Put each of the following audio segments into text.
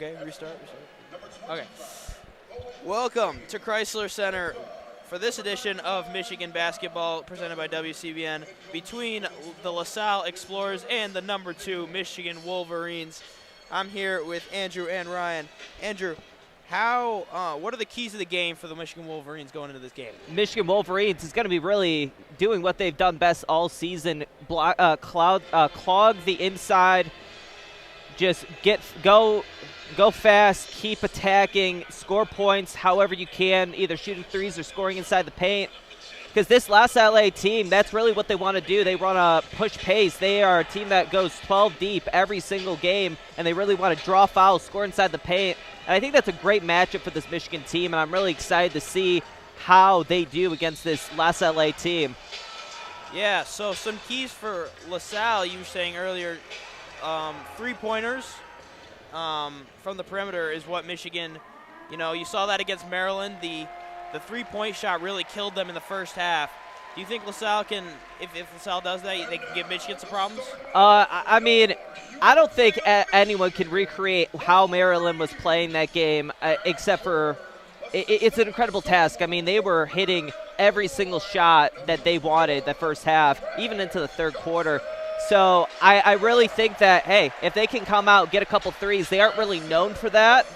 Okay, restart. Okay. Welcome to Chrysler Center for this edition of Michigan basketball presented by WCBN between the Selle Explorers and the number 2 Michigan Wolverines. I'm here with Andrew and Ryan. Andrew, what are the keys of the game for the Michigan Wolverines going into this game? Michigan Wolverines is going to be really doing what they've done best all season, clog the inside, just go fast, keep attacking, score points however you can, either shooting threes or scoring inside the paint. Because this last LA team, that's really what they want to do. They run a push pace. They are a team that goes 12 deep every single game, and they really want to draw fouls, score inside the paint. And I think that's a great matchup for this Michigan team, and I'm really excited to see how they do against this last LA team. Yeah, so some keys for LaSalle, you were saying earlier, three-pointers from the perimeter is what Michigan, you saw that against Maryland. The three-point shot really killed them in the first half. Do you think LaSalle can, if LaSalle does that, they can give Michigan some problems? I mean, I don't think anyone can recreate how Maryland was playing that game, except for it's an incredible task. I mean, they were hitting every single shot that they wanted that first half, even into the third quarter. So I really think that, hey, if they can come out, get a couple threes, they aren't really known for that.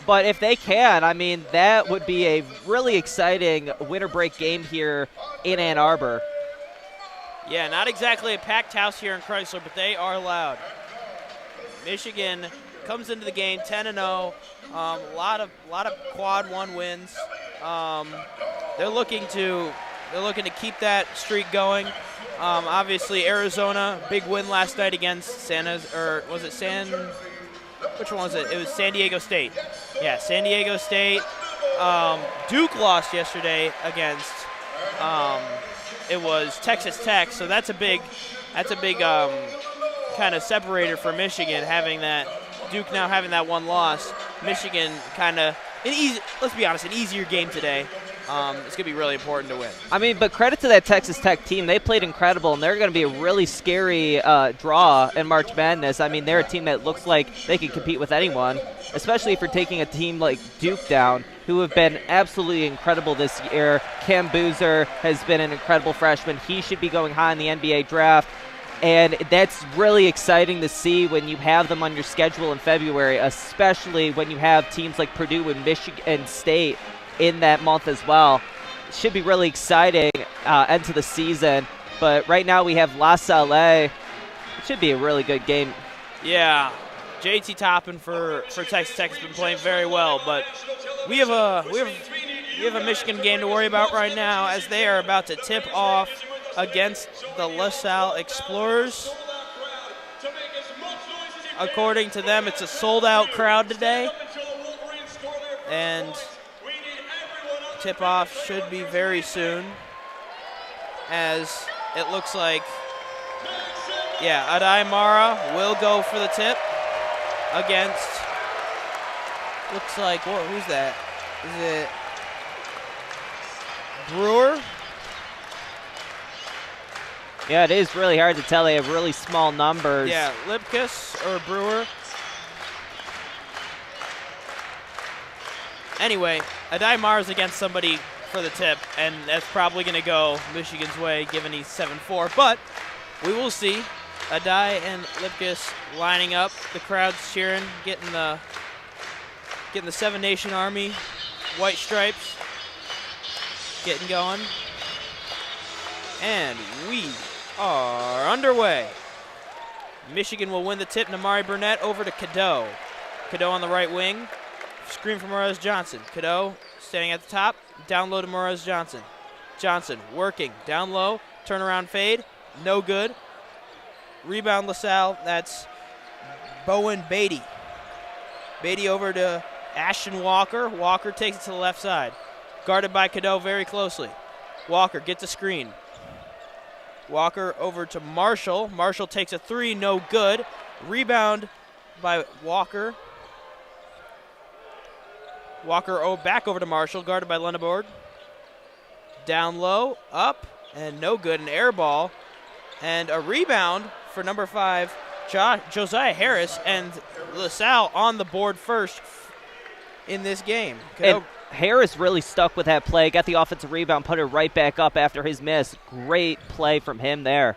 But if they can, I mean, that would be a really exciting winter break game here in Ann Arbor. Yeah, not exactly a packed house here in Chrysler, but they are loud. Michigan comes into the game 10-0. A lot of quad one wins. They're looking to keep that streak going. Obviously, Arizona, big win last night against which one was it? It was San Diego State. Yeah, San Diego State. Duke lost yesterday against it was Texas Tech. So that's a big kind of separator for Michigan, having that Duke now having that one loss. Michigan let's be honest, an easier game today. It's going to be really important to win. I mean, but credit to that Texas Tech team. They played incredible, and they're going to be a really scary draw in March Madness. I mean, they're a team that looks like they can compete with anyone, especially if you're taking a team like Duke down, who have been absolutely incredible this year. Cam Boozer has been an incredible freshman. He should be going high in the NBA draft. And that's really exciting to see when you have them on your schedule in February, especially when you have teams like Purdue and Michigan State in that month as well. It should be really exciting end to the season. But right now we have La Salle. It should be a really good game. Yeah, JT Toppin for Texas Tech has been playing very well, but we have a Michigan game to worry about right now as they are about to tip off against the LaSalle Explorers. According to them, it's a sold-out crowd today, and tip-off should be very soon, as it looks like, Adai Mara will go for the tip against, looks like, who's that? Is it Brewer? Yeah, it is really hard to tell. They have really small numbers. Yeah, Lipkus or Brewer. Anyway, Adai Mara's against somebody for the tip, and that's probably going to go Michigan's way, given he's 7'4". But we will see. Adai and Lipkus lining up. The crowd's cheering, getting the Seven Nation Army white stripes getting going. And we are underway. Michigan will win the tip. Namari Burnett over to Cadeau. Cadeau on the right wing. Screen from Morez Johnson. Cadeau standing at the top. Down low to Morez Johnson. Johnson working. Down low. Turnaround fade. No good. Rebound LaSalle. That's Bowen Beatty. Beatty over to Ashton Walker. Walker takes it to the left side. Guarded by Cadeau very closely. Walker gets a screen. Walker over to Marshall. Marshall takes a three, no good. Rebound by Walker. Walker back over to Marshall, guarded by Lenneborg. Down low, up, and no good. An air ball. And a rebound for number 5, Josiah Harris and LaSalle on the board first in this game. And Harris really stuck with that play, got the offensive rebound, put it right back up after his miss. Great play from him there.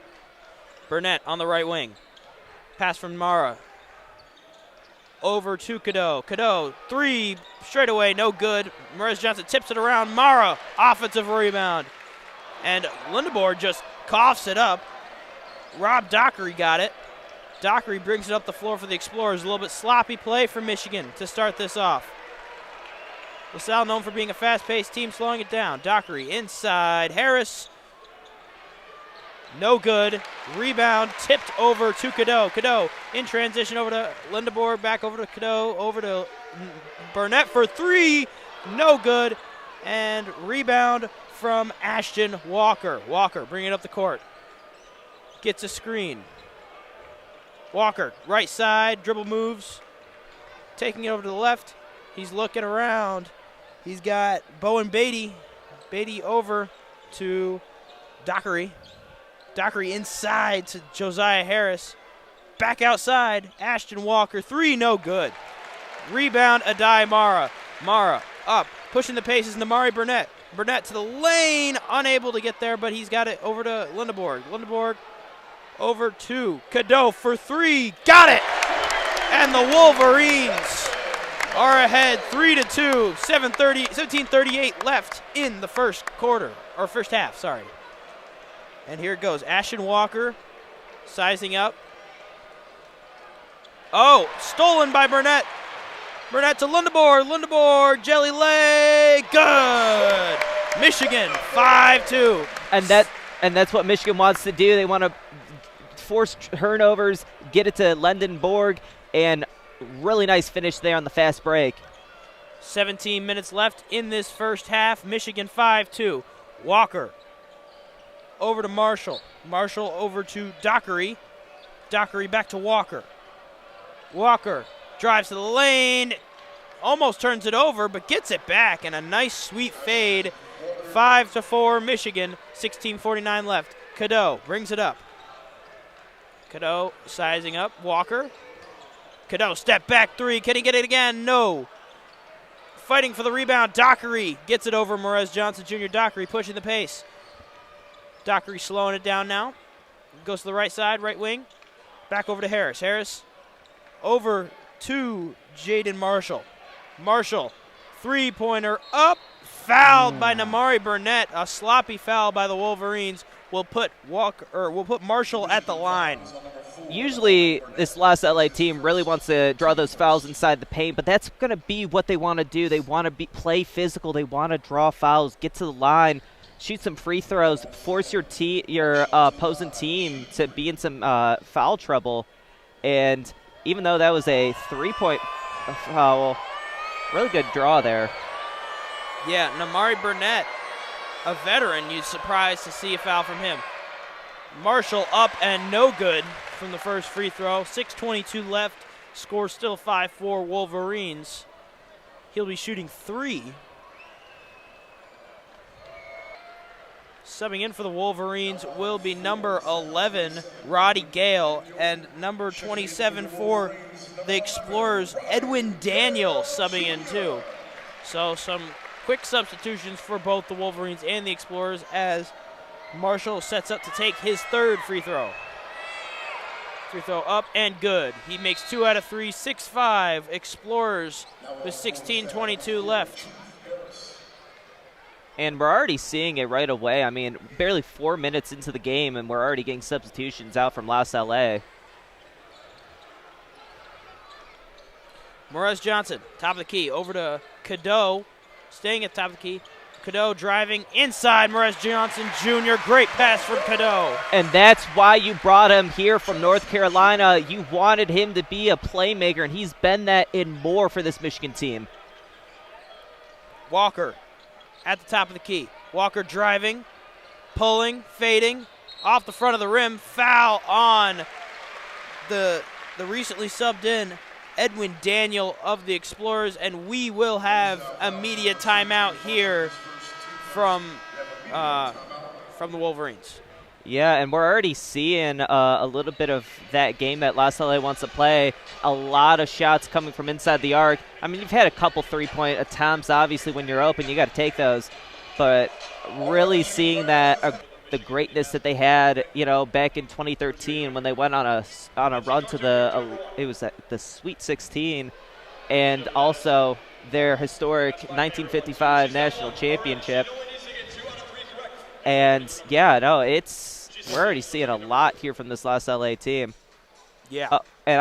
Burnett on the right wing. Pass from Mara. Over to Cadeau. Cadeau, three, straight away, no good. Morez Johnson tips it around. Mara, offensive rebound. And Lindeborg just coughs it up. Rob Dockery got it. Dockery brings it up the floor for the Explorers. A little bit sloppy play for Michigan to start this off. LaSalle known for being a fast-paced team, slowing it down. Dockery inside. Harris, no good. Rebound tipped over to Cadeau. Cadeau in transition over to Lindeborg, back over to Cadeau, over to Burnett for three. No good. And rebound from Ashton Walker. Walker bringing it up the court. Gets a screen. Walker, right side, dribble moves. Taking it over to the left. He's looking around. He's got Bowen Beatty. Beatty over to Dockery. Dockery inside to Josiah Harris. Back outside, Ashton Walker. Three, no good. Rebound, Adai Mara. Mara up, pushing the paces, Namari Burnett. Burnett to the lane, unable to get there, but he's got it over to Lindeborg. Lindeborg over to Cadeau for three. Got it! And the Wolverines are ahead 3-2. 17:38 left in the first quarter, or first half, sorry. And here it goes. Ashton Walker sizing up. Oh, stolen by Burnett. Burnett to Lindeborg. Lindeborg, jelly leg, good. Michigan 5-2. And that's what Michigan wants to do. They want to force turnovers, get it to Lindeborg, and really nice finish there on the fast break. 17 minutes left in this first half. Michigan 5-2. Walker over to Marshall. Marshall over to Dockery. Dockery back to Walker. Walker drives to the lane, almost turns it over, but gets it back, and a nice sweet fade. 5-4 Michigan, 16:49 left. Cadeau brings it up. Cadeau sizing up. Walker. Cadeau step back three. Can he get it again? No. Fighting for the rebound. Dockery gets it over Morez Johnson Jr. Dockery pushing the pace. Dockery slowing it down now. Goes to the right side, right wing. Back over to Harris. Harris over to Jaden Marshall. Marshall, three-pointer up. Fouled by Namari Burnett. A sloppy foul by the Wolverines will put Marshall at the line. Usually this last LA team really wants to draw those fouls inside the paint, but that's going to be what they want to do. They want to play physical. They want to draw fouls, get to the line, shoot some free throws, force your opposing team to be in some foul trouble. And even though that was a three-point foul, really good draw there. Yeah, Namari Burnett, a veteran, you're surprised to see a foul from him. Marshall up and no good from the first free throw. 6:22 left. Score still 5-4 Wolverines. He'll be shooting three. Subbing in for the Wolverines will be number 11, Roddy Gale, and number 27 for the Explorers, Edwin Daniel, subbing in too. So some quick substitutions for both the Wolverines and the Explorers as Marshall sets up to take his third free throw. Free throw up and good. He makes 2 out of 3, 6-5. Explorers with 16:22 left. And we're already seeing it right away. I mean, barely 4 minutes into the game, and we're already getting substitutions out from Salle. Morez Johnson, top of the key, over to Cadeau, staying at the top of the key. Cadeau driving inside Morez Johnson Jr. Great pass from Cadeau. And that's why you brought him here from North Carolina. You wanted him to be a playmaker, and he's been that and more for this Michigan team. Walker at the top of the key. Walker driving, pulling, fading, off the front of the rim. Foul on the recently subbed in Edwin Daniel of the Explorers, and we will have immediate timeout here from the Wolverines. Yeah, and we're already seeing a little bit of that game that La Salle wants to play. A lot of shots coming from inside the arc. I mean, you've had a couple three-point attempts. Obviously, when you're open, you got to take those. But really seeing that the greatness that they had, back in 2013 when they went on a run to the Sweet 16, and also their historic 1955 national championship. And yeah, no, we're already seeing a lot here from this last LA team. Yeah. And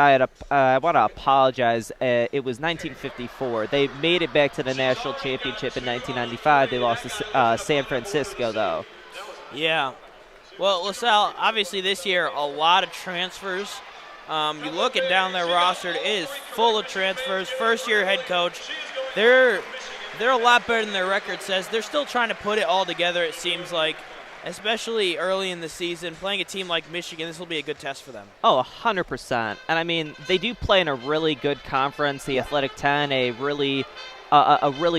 I want to apologize. It was 1954. They made it back to the national championship in 1995. They lost to San Francisco, though. Yeah. Well, LaSalle, obviously this year, a lot of transfers. You look at down their roster, it is full of transfers. First-year head coach. They're a lot better than their record says. They're still trying to put it all together, it seems like, especially early in the season. Playing a team like Michigan, this will be a good test for them. Oh, 100%. And, I mean, they do play in a really good conference, the Athletic 10, a really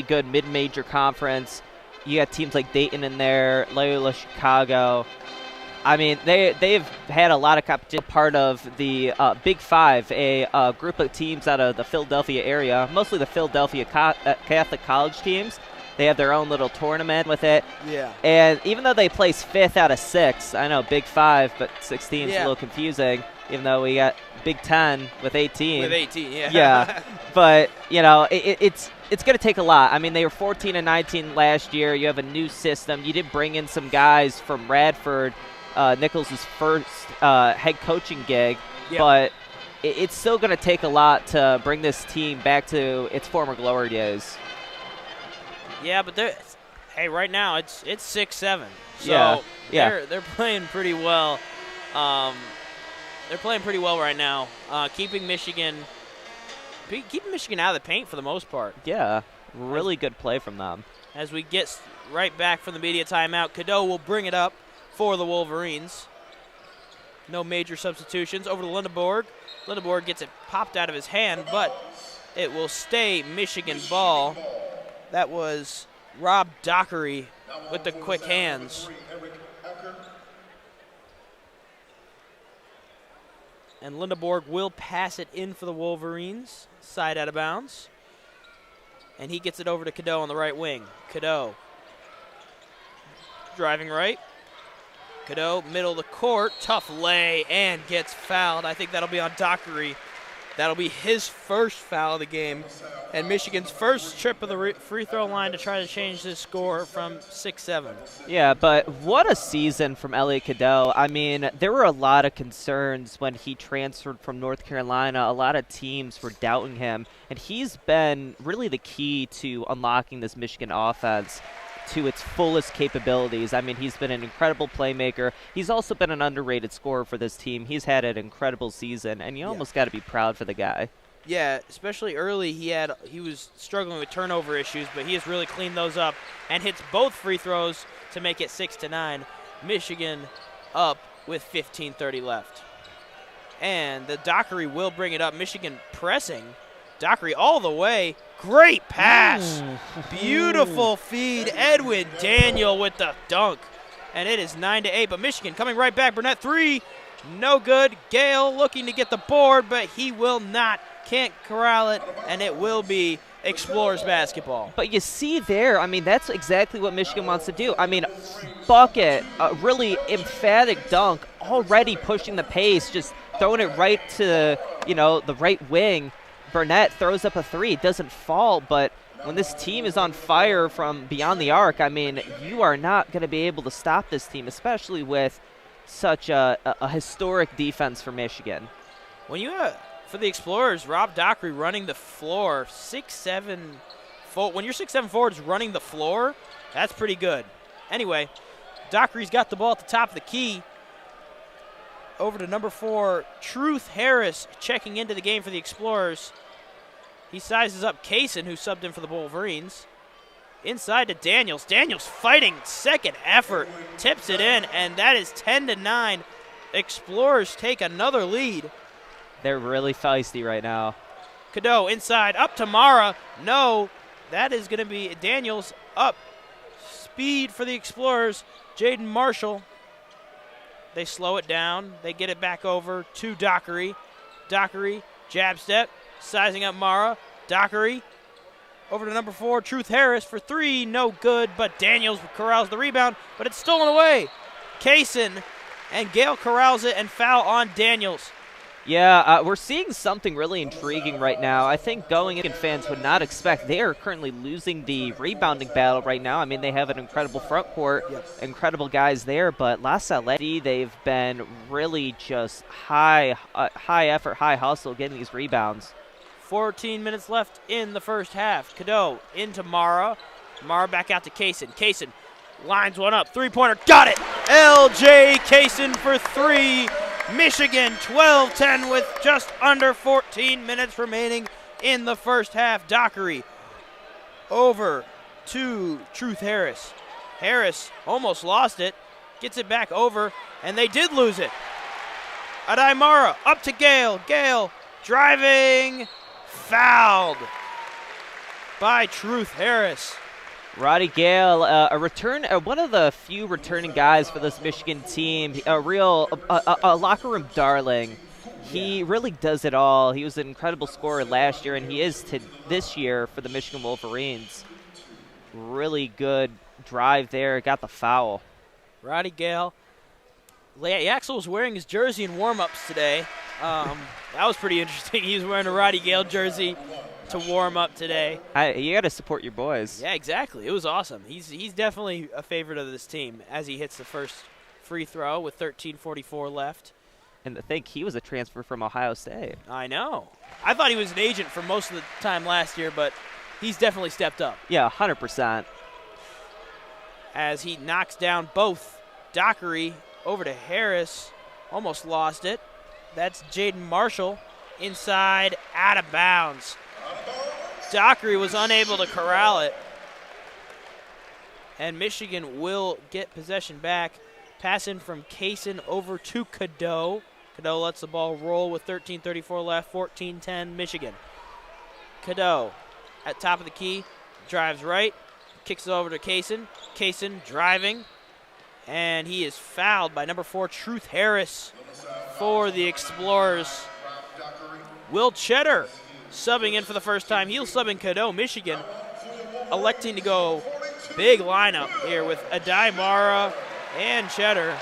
good mid-major conference. You got teams like Dayton in there, Loyola Chicago. I mean, they've had a lot of competition. Part of the Big Five, a group of teams out of the Philadelphia area, mostly the Philadelphia Catholic college teams. They have their own little tournament with it. Yeah. And even though they place 5th out of 6, I know Big 5, but 16 is a little confusing, even though we got Big 10 with 18. With 18, yeah. Yeah. But, it's going to take a lot. I mean, they were 14 and 19 last year. You have a new system. You did bring in some guys from Radford, Nichols' first head coaching gig, but it's still going to take a lot to bring this team back to its former glory days. Yeah, but right now it's 6-7. So they're playing pretty well. They're playing pretty well right now, keeping Michigan out of the paint for the most part. Yeah, really good play from them. As we get right back from the media timeout, Cadeau will bring it up for the Wolverines. No major substitutions. Over to Lindeborg. Lindeborg gets it popped out of his hand, but it will stay Michigan ball. That was Rob Dockery with the quick hands. And Lindeborg will pass it in for the Wolverines. Side out of bounds. And he gets it over to Cadeau on the right wing. Cadeau driving right. Cadeau, middle of the court, tough lay, and gets fouled. I think that'll be on Dockery. That'll be his first foul of the game, and Michigan's first trip of the free throw line to try to change this score from 6-7. Yeah, but what a season from Elliot Cadeau. I mean, there were a lot of concerns when he transferred from North Carolina. A lot of teams were doubting him, and he's been really the key to unlocking this Michigan offense to its fullest capabilities. I mean, he's been an incredible playmaker. He's also been an underrated scorer for this team. He's had an incredible season, and you almost got to be proud for the guy. Yeah, especially early, he was struggling with turnover issues, but he has really cleaned those up and hits both free throws to make it 6-9. Michigan up with 15:30 left. And the Dockery will bring it up. Michigan pressing. Dockery all the way. Great pass. Beautiful feed. Edwin Daniel with the dunk. And it is 9-8, but Michigan coming right back. Burnett three. No good. Gale looking to get the board, but he will not. Can't corral it, and it will be Explorers basketball. But you see there, I mean, that's exactly what Michigan wants to do. I mean, bucket, a really emphatic dunk, already pushing the pace, just throwing it right to, the right wing. Burnett throws up a three. It doesn't fall, but when this team is on fire from beyond the arc, I mean, you are not going to be able to stop this team, especially with such a historic defense for Michigan. When you for the Explorers, Rob Dockery running the floor, 6'7", when you're 6'7" forwards running the floor, that's pretty good. Anyway, Dockery's got the ball at the top of the key. Over to number 4, Truth Harris checking into the game for the Explorers. He sizes up Kaysen, who subbed in for the Wolverines. Inside to Daniels. Daniels fighting, second effort, tips it in, and that is 10-9. Explorers take another lead. They're really feisty right now. Cadeau inside, up to Mara. No, that is going to be Daniels up. Speed for the Explorers. Jaden Marshall They slow it down. They get it back over to Dockery. Dockery, jab step, sizing up Mara. Dockery over to number 4, Truth Harris for 3. No good, but Daniels corrals the rebound, but it's stolen away. Kaysen and Gale corrals it and foul on Daniels. Yeah, we're seeing something really intriguing right now. I think going in fans would not expect. They are currently losing the rebounding battle right now. I mean, they have an incredible front court, incredible guys there, but La Salle, they've been really just high effort, high hustle getting these rebounds. 14 minutes left in the first half. Cadeau into Mara. Mara back out to Kaysen. Kaysen lines one up. Three-pointer. Got it! L.J. Kaysen for 3. Michigan 12-10 with just under 14 minutes remaining in the first half. Dockery over to Truth Harris. Harris almost lost it. Gets it back over, and they did lose it. Adai Mara up to Gale. Gale driving. Fouled by Truth Harris. Roddy Gale, a return, one of the few returning guys for this Michigan team, a real locker room darling. He really does it all. He was an incredible scorer last year, and he is this year for the Michigan Wolverines. Really good drive there, got the foul. Roddy Gale. Yaxel was wearing his jersey in warm-ups today. That was pretty interesting. He was wearing a Roddy Gale jersey to warm up today. You got to support your boys. Yeah, exactly. It was awesome. He's definitely a favorite of this team as he hits the first free throw with 13:44 left. And to think he was a transfer from Ohio State. I know. I thought he was an agent for most of the time last year, but he's definitely stepped up. Yeah, 100%. As he knocks down both. Dockery over to Harris. Almost lost it. That's Jaden Marshall inside, out of bounds. Dockery was unable to corral it. And Michigan will get possession back. Pass in from Kaysen over to Cadeau. Cadeau lets the ball roll with 13:34 left, 14-10 Michigan. Cadeau at top of the key, drives right, kicks it over to Kaysen. Kaysen driving, and he is fouled by number 4, Truth Harris for the Explorers. Will Cheddar subbing in for the first time. He'll sub in Cadeau. Michigan electing to go big lineup here with Adai Mara and Cheddar.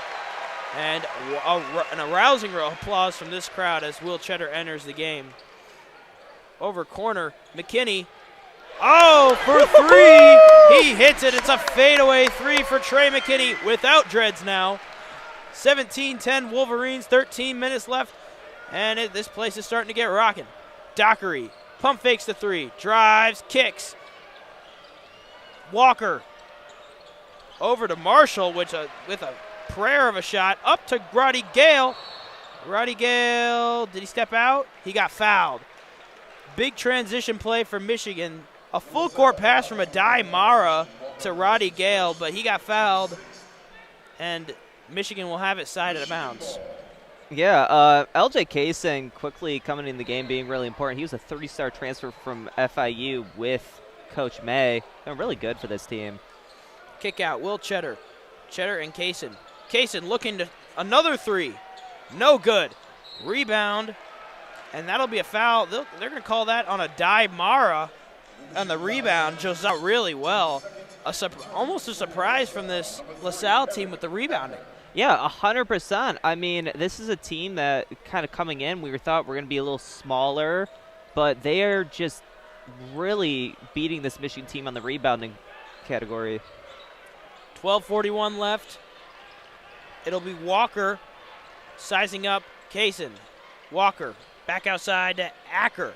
And a rousing applause from this crowd as Will Cheddar enters the game. Over corner, McKinney. Oh, for 3. He hits it. It's a fadeaway 3 for Trey McKinney without dreads now. 17-10 Wolverines, 13 minutes left. And this place is starting to get rocking. Dockery pump fakes the 3, drives, kicks. Walker over to Marshall, with a prayer of a shot, up to Roddy Gale. Roddy Gale, did he step out? He got fouled. Big transition play for Michigan. A full court pass from Adai Mara to Roddy Gale, but he got fouled, and Michigan will have it side out of bounds. Yeah, L.J. Kaysen quickly coming in the game being really important. He was a 30-star transfer from FIU with Coach May. They're really good for this team. Kick out, Will Cheddar. Cheddar and Kaysen. Kaysen looking to another 3. No good. Rebound, and that'll be a foul. They're going to call that on Adai Mara on the rebound. Just out really well. Almost a surprise from this LaSalle team with the rebounding. Yeah, 100%. I mean, this is a team that kind of coming in, we thought we're going to be a little smaller, but they are just really beating this Michigan team on the rebounding category. 12:41 left. It'll be Walker sizing up Kaysen. Walker back outside to Acker.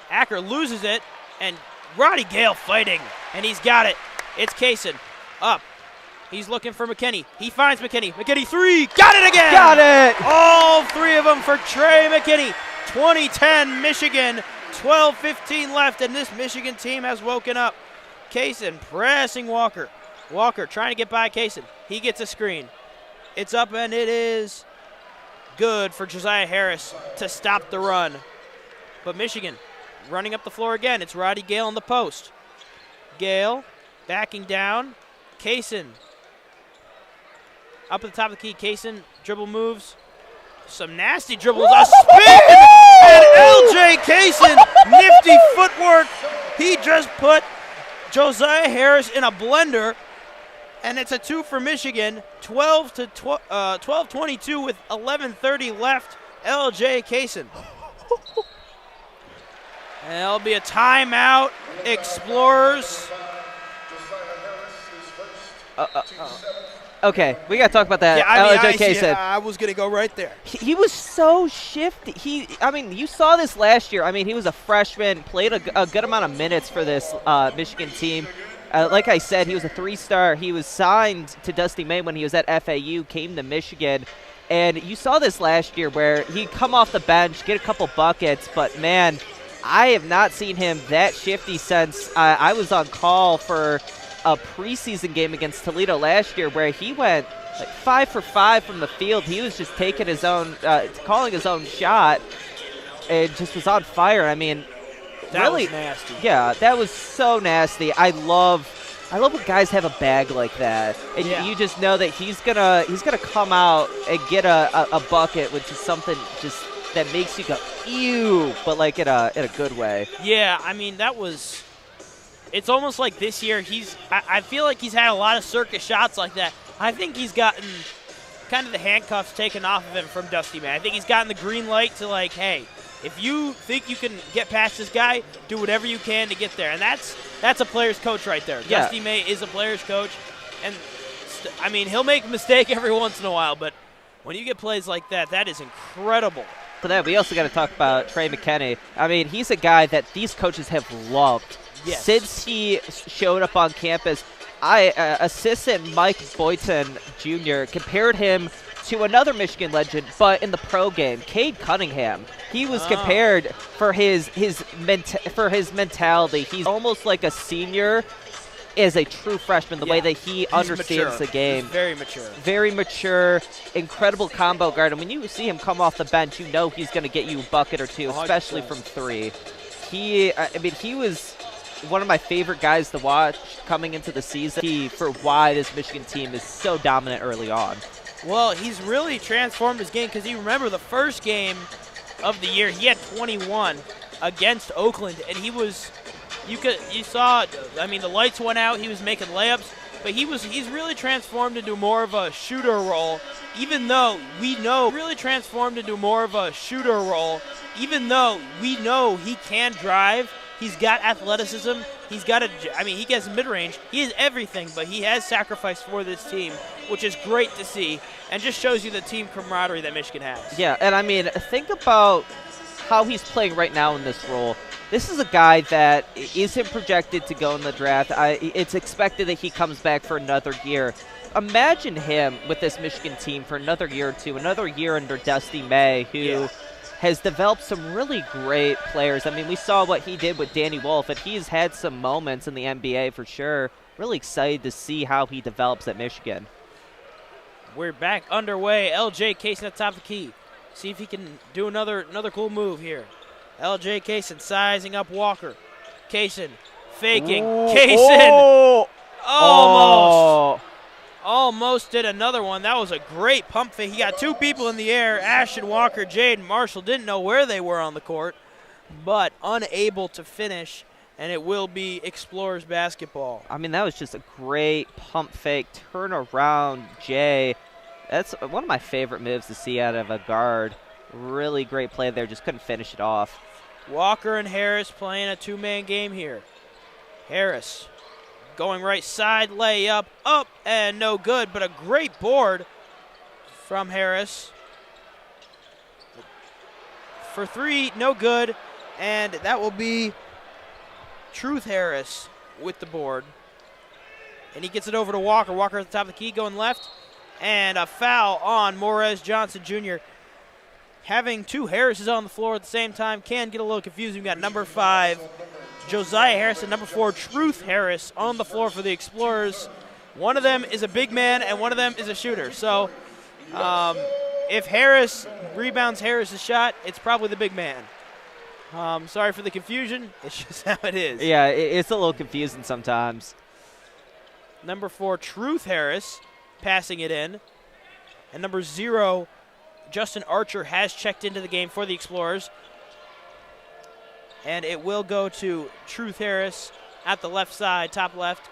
Acker loses it, and Roddy Gale fighting, and he's got it. It's Kaysen up. He's looking for McKinney. He finds McKinney. McKinney 3. Got it again. Got it. All 3 of them for Trey McKinney. 20-10 Michigan. 12:15 left, and this Michigan team has woken up. Kaysen pressing Walker. Walker trying to get by Kaysen. He gets a screen. It's up, and it is good for Josiah Harris to stop the run. But Michigan running up the floor again. It's Roddy Gale in the post. Gale backing down. Kaysen up at the top of the key. Kaysen dribble moves. Some nasty dribbles. A spin! And L.J. Kaysen, nifty footwork. He just put Josiah Harris in a blender. And it's a 2 for Michigan. 12-22 with 11:30 left. L.J. Kaysen. And there'll be a timeout. Explorers. Okay, we got to talk about that. Yeah, Kaysen. I was going to go right there. He was so shifty. I mean, you saw this last year. I mean, he was a freshman, played a good amount of minutes for this Michigan team. Like I said, he was a 3-star. He was signed to Dusty May when he was at FAU, came to Michigan. And you saw this last year where he'd come off the bench, get a couple buckets, but, man, I have not seen him that shifty since I was on call for a preseason game against Toledo last year where he went like 5 for 5 from the field. He was just taking his own, calling his own shot, and just was on fire. I mean, that really was nasty. Yeah, that was so nasty. I love when guys have a bag like that, and you just know that he's gonna come out and get a bucket, which is something just that makes you go ew, but like in a good way. Yeah, I mean that was. It's almost like this year I feel like he's had a lot of circus shots like that. I think he's gotten kind of the handcuffs taken off of him from Dusty May. I think he's gotten the green light to like, hey, if you think you can get past this guy, do whatever you can to get there. And that's a player's coach right there. Yeah. Dusty May is a player's coach. And, I mean, he'll make a mistake every once in a while, but when you get plays like that, that is incredible. For that, we also got to talk about Trey McKinney. I mean, he's a guy that these coaches have loved. Yes. Since he showed up on campus. Assistant Mike Boynton Jr. compared him to another Michigan legend, but in the pro game, Cade Cunningham. He was compared for his mentality. He's almost like a senior as a true freshman, the way that he understands the game. He's very mature. Very mature, incredible combo guard. And when you see him come off the bench, you know he's going to get you a bucket or two, especially 100%. From 3. He was one of my favorite guys to watch coming into the season for why this Michigan team is so dominant early on. Well, he's really transformed his game because you remember the first game of the year, he had 21 against Oakland, and you saw, I mean, the lights went out, he was making layups, but he's really transformed into more of a shooter role, even though we know he can drive. He's got athleticism. He gets mid-range. He is everything, but he has sacrificed for this team, which is great to see, and just shows you the team camaraderie that Michigan has. Yeah, and I mean, think about how he's playing right now in this role. This is a guy that isn't projected to go in the draft. It's expected that he comes back for another year. Imagine him with this Michigan team for another year or two, another year under Dusty May, who has developed some really great players. I mean, we saw what he did with Danny Wolf, and he's had some moments in the NBA for sure. Really excited to see how he develops at Michigan. We're back underway. L.J. Kaysen at the top of the key. See if he can do another cool move here. L.J. Kaysen sizing up Walker. Kaysen faking. Kaysen almost did another one. That was a great pump fake. He got 2 people in the air. Ashton Walker, Jaden Marshall didn't know where they were on the court, but unable to finish, and it will be Explorers basketball. I mean, that was just a great pump fake, turn around, Jay. That's one of my favorite moves to see out of a guard. Really great play there, just couldn't finish it off. Walker and Harris playing a 2-man game here. Harris going right side, layup, up, and no good, but a great board from Harris. For 3, no good, and that will be Truth Harris with the board. And he gets it over to Walker. Walker at the top of the key, going left, and a foul on Morez Johnson Jr. Having 2 Harrises on the floor at the same time can get a little confusing. We've got number 5, Josiah Harris, and number 4, Truth Harris, on the floor for the Explorers. One of them is a big man, and one of them is a shooter. So if Harris rebounds Harris' shot, it's probably the big man. Sorry for the confusion. It's just how it is. Yeah, it's a little confusing sometimes. Number 4, Truth Harris, passing it in. And number 0, Justin Archer, has checked into the game for the Explorers. And it will go to Truth Harris at the left side, top left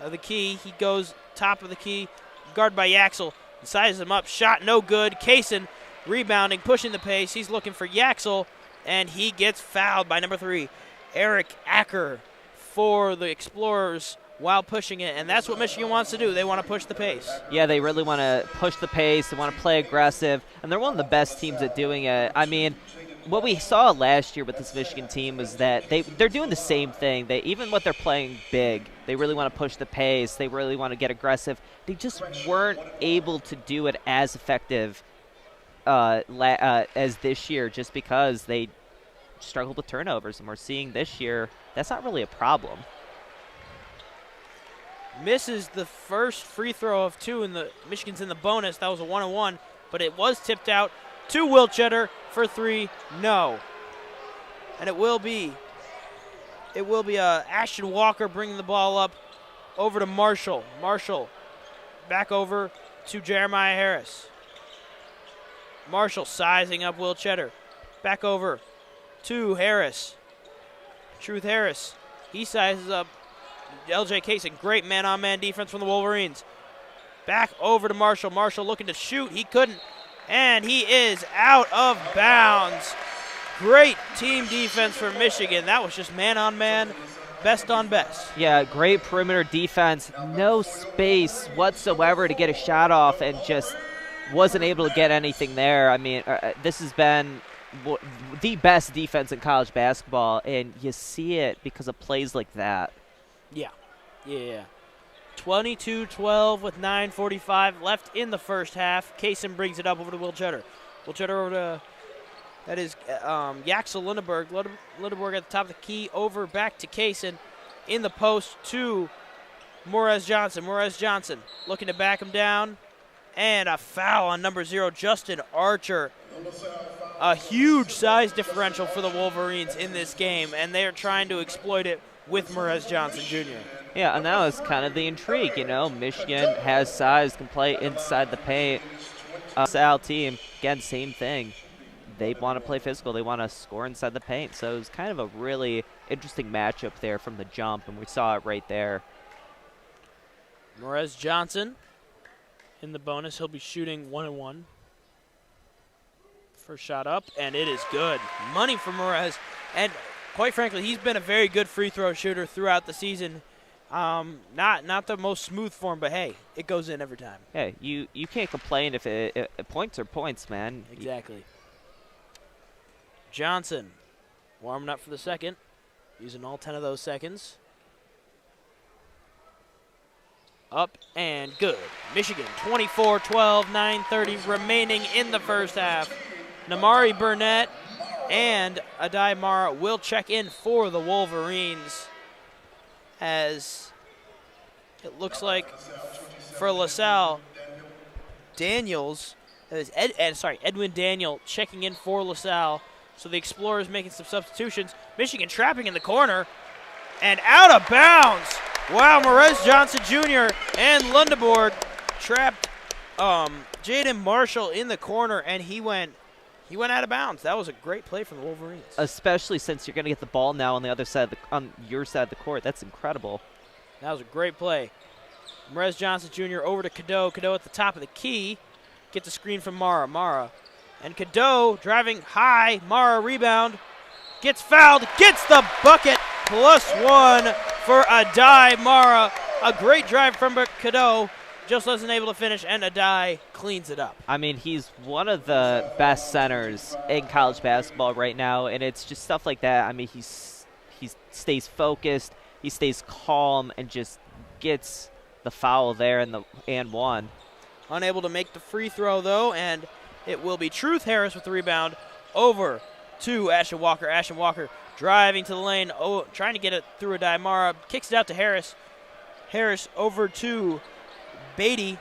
of the key. He goes top of the key, guarded by Yaxel. Sizes him up, shot no good. Kaysen rebounding, pushing the pace. He's looking for Yaxel, and he gets fouled by number 3, Eric Acker, for the Explorers while pushing it. And that's what Michigan wants to do. They want to push the pace. Yeah, they really want to push the pace. They want to play aggressive, and they're one of the best teams at doing it. I mean, what we saw last year with this Michigan team was that they're doing the same thing. Even when they're playing big, they really want to push the pace. They really want to get aggressive. They just weren't able to do it as effective as this year, just because they struggled with turnovers. And we're seeing this year that's not really a problem. Misses the first free throw of 2, and Michigan's in the bonus. That was a 1-on-1, but it was tipped out to Wilchetter for 3. No. And it will be Ashton Walker bringing the ball up over to Marshall. Marshall back over to Jeremiah Harris. Marshall sizing up Wilchetter. Back over to Harris. Truth Harris. He sizes up LJ Kaysen. Great man-on-man defense from the Wolverines. Back over to Marshall. Marshall looking to shoot. He couldn't. And he is out of bounds. Great team defense for Michigan. That was just man-on-man, best on best. Yeah, great perimeter defense. No space whatsoever to get a shot off, and just wasn't able to get anything there. I mean, this has been the best defense in college basketball, and you see it because of plays like that. Yeah. 22-12 with 9:45 left in the first half. Kaysen brings it up over to Wilchetter. Wilchetter over to, that is Yaxel Lindeberg. Lindeberg at the top of the key, over back to Kaysen. In the post to Morez Johnson. Morez Johnson looking to back him down. And a foul on number 0, Justin Archer. A huge size differential for the Wolverines in this game, and they are trying to exploit it with Morez Johnson Jr. Yeah, and that was kind of the intrigue, you know. Michigan has size, can play inside the paint. Salle team, again, same thing. They want to play physical. They want to score inside the paint. So it was kind of a really interesting matchup there from the jump, and we saw it right there. Morez Johnson in the bonus. He'll be shooting 1-1. First shot up, and it is good. Money for Morez. And quite frankly, he's been a very good free throw shooter throughout the season. Not the most smooth form, but hey, it goes in every time. Hey, you can't complain if points are points, man. Exactly. Johnson warming up for the second, using all 10 of those seconds. Up and good. Michigan 24-12, 9:30 remaining in the first half. Namari Burnett and Adai Mara will check in for the Wolverines, as it looks like for LaSalle, Edwin Daniel checking in for LaSalle. So the Explorers making some substitutions. Michigan trapping in the corner and out of bounds. Wow, Morez Johnson Jr. and Lundeborg trapped Jaden Marshall in the corner, and he went out of bounds. That was a great play from the Wolverines. Especially since you're going to get the ball now on the other side on your side of the court. That's incredible. That was a great play. Morez Johnson Jr. over to Cadeau. Cadeau at the top of the key. Gets a screen from Mara. And Cadeau driving high. Mara rebound. Gets fouled. Gets the bucket. +1 for Adai Mara. A great drive from Cadeau. Just wasn't able to finish, and Adai cleans it up. I mean, he's one of the best centers in college basketball right now, and it's just stuff like that. I mean, he stays focused, he stays calm, and just gets the foul there and one. Unable to make the free throw, though, and it will be Truth Harris with the rebound over to Ashton Walker. Ashton Walker driving to the lane, trying to get it through Adai Mara. Kicks it out to Harris. Harris over to Beatty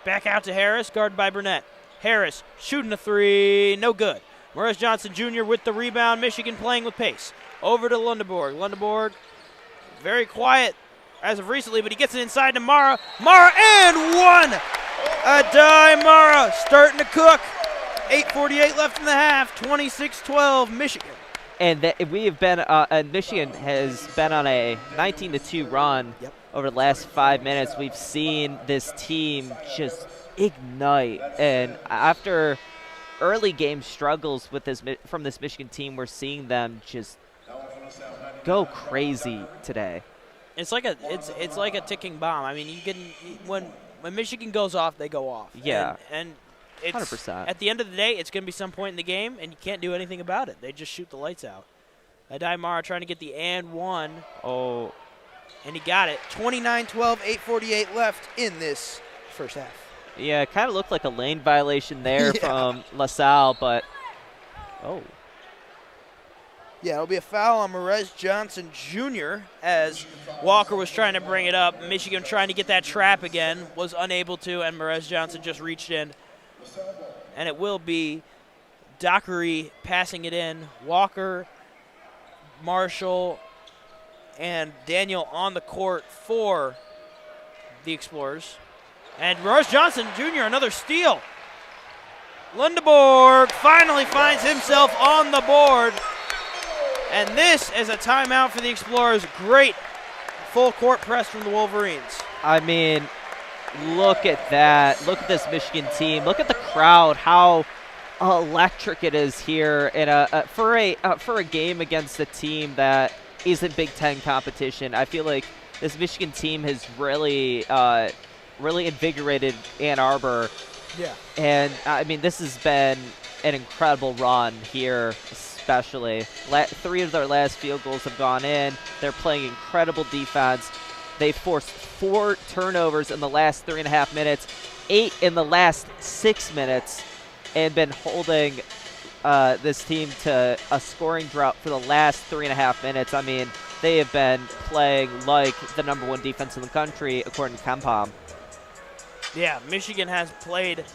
back out to Harris, guarded by Burnett. Harris shooting a 3, no good. Morez Johnson Jr. with the rebound. Michigan playing with pace. Over to Lundeborg. Lundeborg very quiet as of recently, but he gets it inside to Mara. Mara and one! Adai Mara starting to cook. 8:48 left in the half. 26-12 Michigan. And we have been, Michigan has been on a 19-2 run over the last 5 minutes. We've seen this team just ignite. And after early game struggles with from this Michigan team, we're seeing them just go crazy today. It's like a ticking bomb. I mean, when Michigan goes off, they go off. Yeah. And it's 100%. At the end of the day, it's going to be some point in the game, and you can't do anything about it. They just shoot the lights out. Adai Mara trying to get the and one. Oh. And he got it. 29-12, 8:48 left in this first half. Yeah, it kind of looked like a lane violation there from Salle, but yeah, it'll be a foul on Merez Johnson Jr. as Walker was trying to bring it up. Michigan trying to get that trap again, was unable to, and Merez Johnson just reached in. And it will be Dockery passing it in. Walker, Marshall, and Daniel on the court for the Explorers. And Merez Johnson Jr., another steal. Lundeborg finally finds himself on the board. And this is a timeout for the Explorers. Great full court press from the Wolverines. I mean, look at that. Look at this Michigan team. Look at the crowd, how electric it is here in for a game against a team that isn't Big Ten competition. I feel like this Michigan team has really invigorated Ann Arbor. Yeah. And, I mean, this has been an incredible run here, especially. 3 of their last field goals have gone in. They're playing incredible defense. They forced 4 turnovers in the last 3.5 minutes, 8 in the last 6 minutes, and been holding this team to a scoring drought for the last 3.5 minutes. I mean, they have been playing like the #1 defense in the country, according to KenPom. Yeah, Michigan has played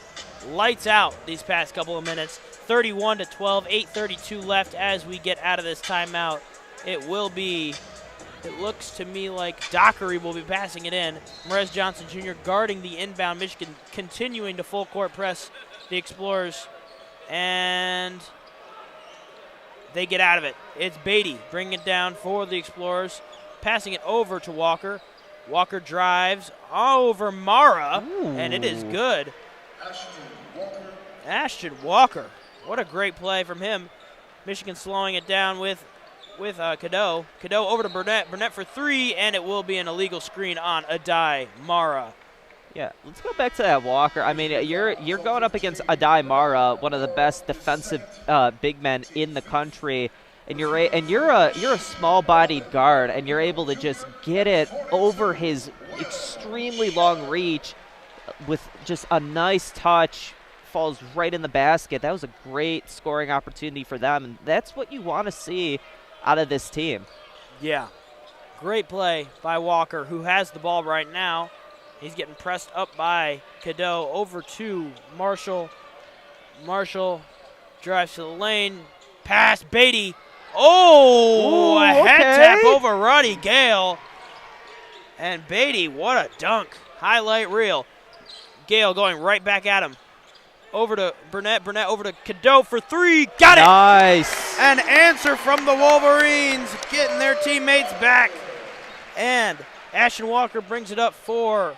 lights out these past couple of minutes. 31-12, 8:32 left as we get out of this timeout. It looks to me like Dockery will be passing it in. Merez Johnson Jr. guarding the inbound. Michigan continuing to full court press the Explorers. And they get out of it. It's Beatty bringing it down for the Explorers. Passing it over to Walker. Walker drives over Mara, and it is good. Ashton Walker. What a great play from him. Michigan slowing it down with Cadeau. Cadeau over to Burnett. Burnett for 3, and it will be an illegal screen on Adai Mara. Yeah, let's go back to that Walker. I mean, you're going up against Adai Mara, one of the best defensive big men in the country, and you're a small-bodied guard, and you're able to just get it over his extremely long reach with just a nice touch. Falls right in the basket. That was a great scoring opportunity for them, and that's what you want to see out of this team. Yeah, great play by Walker, who has the ball right now. He's getting pressed up by Cadeau over to Marshall. Marshall drives to the lane. Pass, Beatty. Oh, a head tap over Roddy Gale. And Beatty, what a dunk. Highlight reel. Gale going right back at him. Over to Burnett. Burnett over to Cadeau for 3. Got it! Nice. An answer from the Wolverines, getting their teammates back. And Ashton Walker brings it up for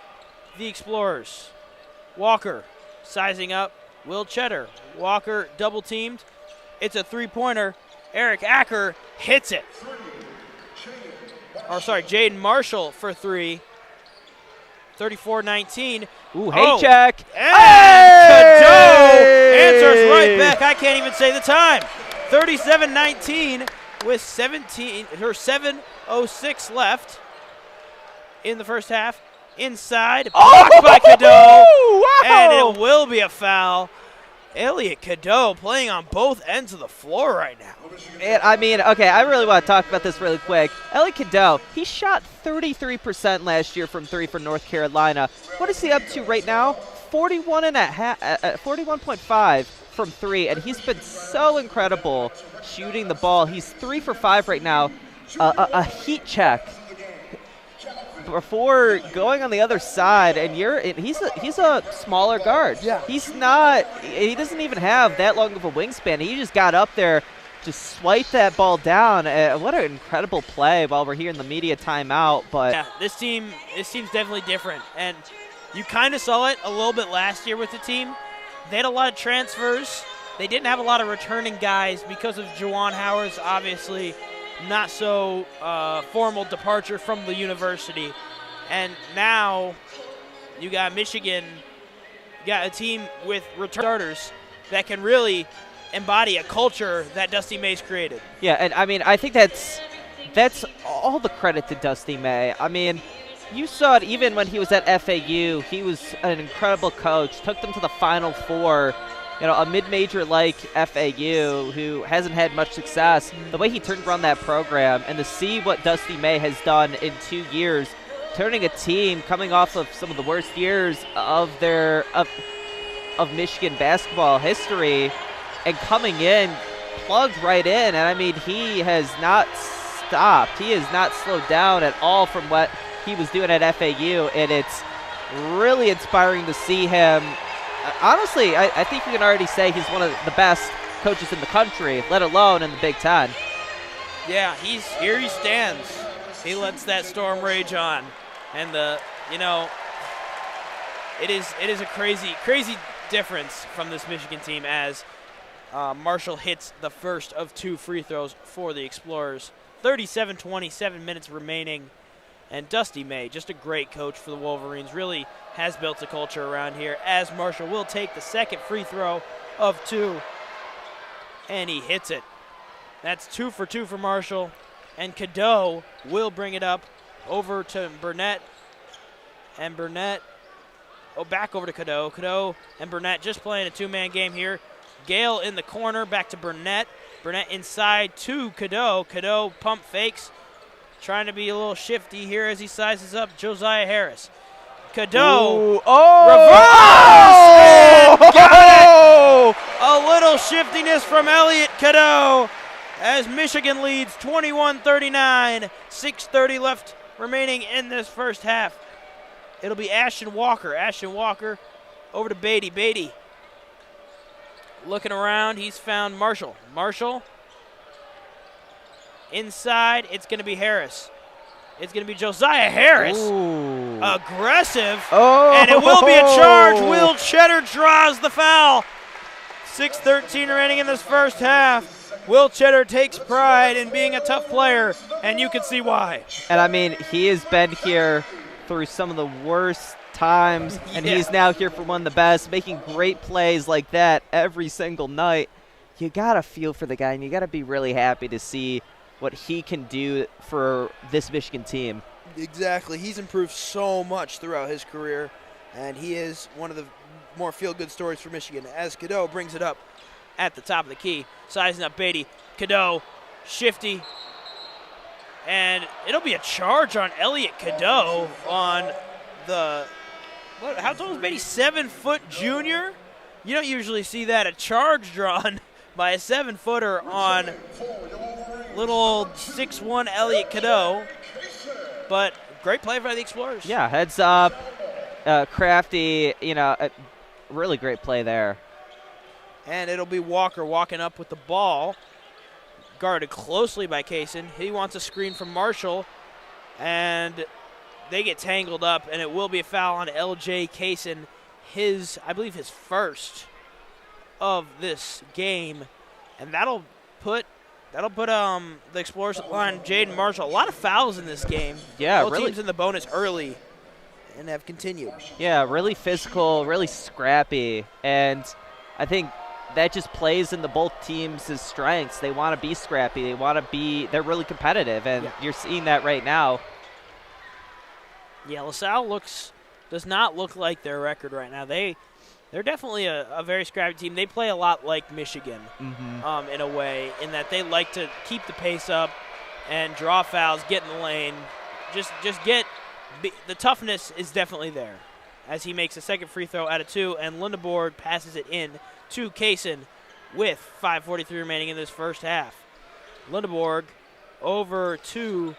the Explorers. Walker sizing up. Will Cheddar. Walker double teamed. It's a 3-pointer. Eric Acker hits it. Jaden Marshall for 3. 34-19. Ooh, hey, check. And Cadeau answers right back. I can't even say the time. 37-19 with 7:06 left in the first half. Inside, blocked by Cadeau. Wow. And it will be a foul. Elliot Cadeau playing on both ends of the floor right now. And I mean, okay, I really want to talk about this really quick. Elliot Cadeau, he shot 33% last year from 3 for North Carolina. What is he up to right now? 41.5 from 3, and he's been so incredible shooting the ball. He's 3 for 5 right now. A heat check. before going on the other side, and he's a smaller guard. Yeah. He doesn't even have that long of a wingspan. He just got up there, just swiped that ball down. What an incredible play while we're here in the media timeout. But yeah, this team's definitely different, and you kind of saw it a little bit last year with the team. They had a lot of transfers. They didn't have a lot of returning guys because of Juwan Howard's obviously not so formal departure from the university. And now you got Michigan, you got a team with return starters that can really embody a culture that Dusty May's created. Yeah, and I mean, I think that's all the credit to Dusty May. I mean, you saw it even when he was at FAU. He was an incredible coach, took them to the Final Four. You know, a mid-major like FAU who hasn't had much success. The way he turned around that program, and to see what Dusty May has done in 2 years, turning a team coming off of some of the worst years of Michigan basketball history, and coming in, plugged right in. And I mean, he has not stopped. He has not slowed down at all from what he was doing at FAU, and it's really inspiring to see him. Honestly, I think you can already say he's one of the best coaches in the country, let alone in the Big Ten. Yeah, here he stands. He lets that storm rage on. And it is a crazy difference from this Michigan team as Marshall hits the first of 2 free throws for the Explorers. 37-20, 7 minutes remaining. And Dusty May, just a great coach for the Wolverines, really has built a culture around here as Marshall will take the second free throw of 2. And he hits it. That's 2 for 2 for Marshall. And Cadeau will bring it up over to Burnett. And Burnett, back over to Cadeau. Cadeau and Burnett just playing a 2-man game here. Gale in the corner, back to Burnett. Burnett inside to Cadeau. Cadeau pump fakes. Trying to be a little shifty here as he sizes up Josiah Harris. Cadeau reverse! And got it! A little shiftiness from Elliot Cadeau as Michigan leads 21-39. 6:30 left remaining in this first half. It'll be Ashton Walker. Ashton Walker over to Beatty. Beatty looking around. He's found Marshall. Marshall inside, it's going to be Harris. It's going to be Josiah Harris. Ooh. Aggressive. And it will be a charge. Will Cheddar draws the foul. 6:13 remaining in this first half. Will Cheddar takes pride in being a tough player, and you can see why. And, I mean, he has been here through some of the worst times, and he's now here for one of the best, making great plays like that every single night. You got to feel for the guy, and you got to be really happy to see what he can do for this Michigan team. Exactly. He's improved so much throughout his career, and he is one of the more feel-good stories for Michigan as Cadeau brings it up at the top of the key, sizing up Beatty. Cadeau, shifty, and it'll be a charge on Elliot Cadeau on the, how tall is Beatty? 7-foot junior? You don't usually see that, a charge drawn by a 7-footer on little old 6'1" Elliot Cadeau, but great play by the Explorers. Yeah, heads up, crafty, a really great play there. And it'll be Walker walking up with the ball, guarded closely by Kaysen. He wants a screen from Marshall, and they get tangled up, and it will be a foul on L.J. Kaysen, I believe his first of this game, and that'll put the Explorers at the line. Jaden Marshall, a lot of fouls in this game. Yeah, both really. teams in the bonus early and have continued. Yeah, really physical, really scrappy, and I think that just plays into both teams' strengths. They want to be scrappy. They're really competitive, and you're seeing that right now. Yeah, LaSalle does not look like their record right now. They're definitely a very scrappy team. They play a lot like Michigan in a way, in that they like to keep the pace up and draw fouls, get in the lane. The toughness is definitely there as he makes a second free throw out of 2, and Lindeborg passes it in to Kaysen with 5:43 remaining in this first half. Lindeborg over to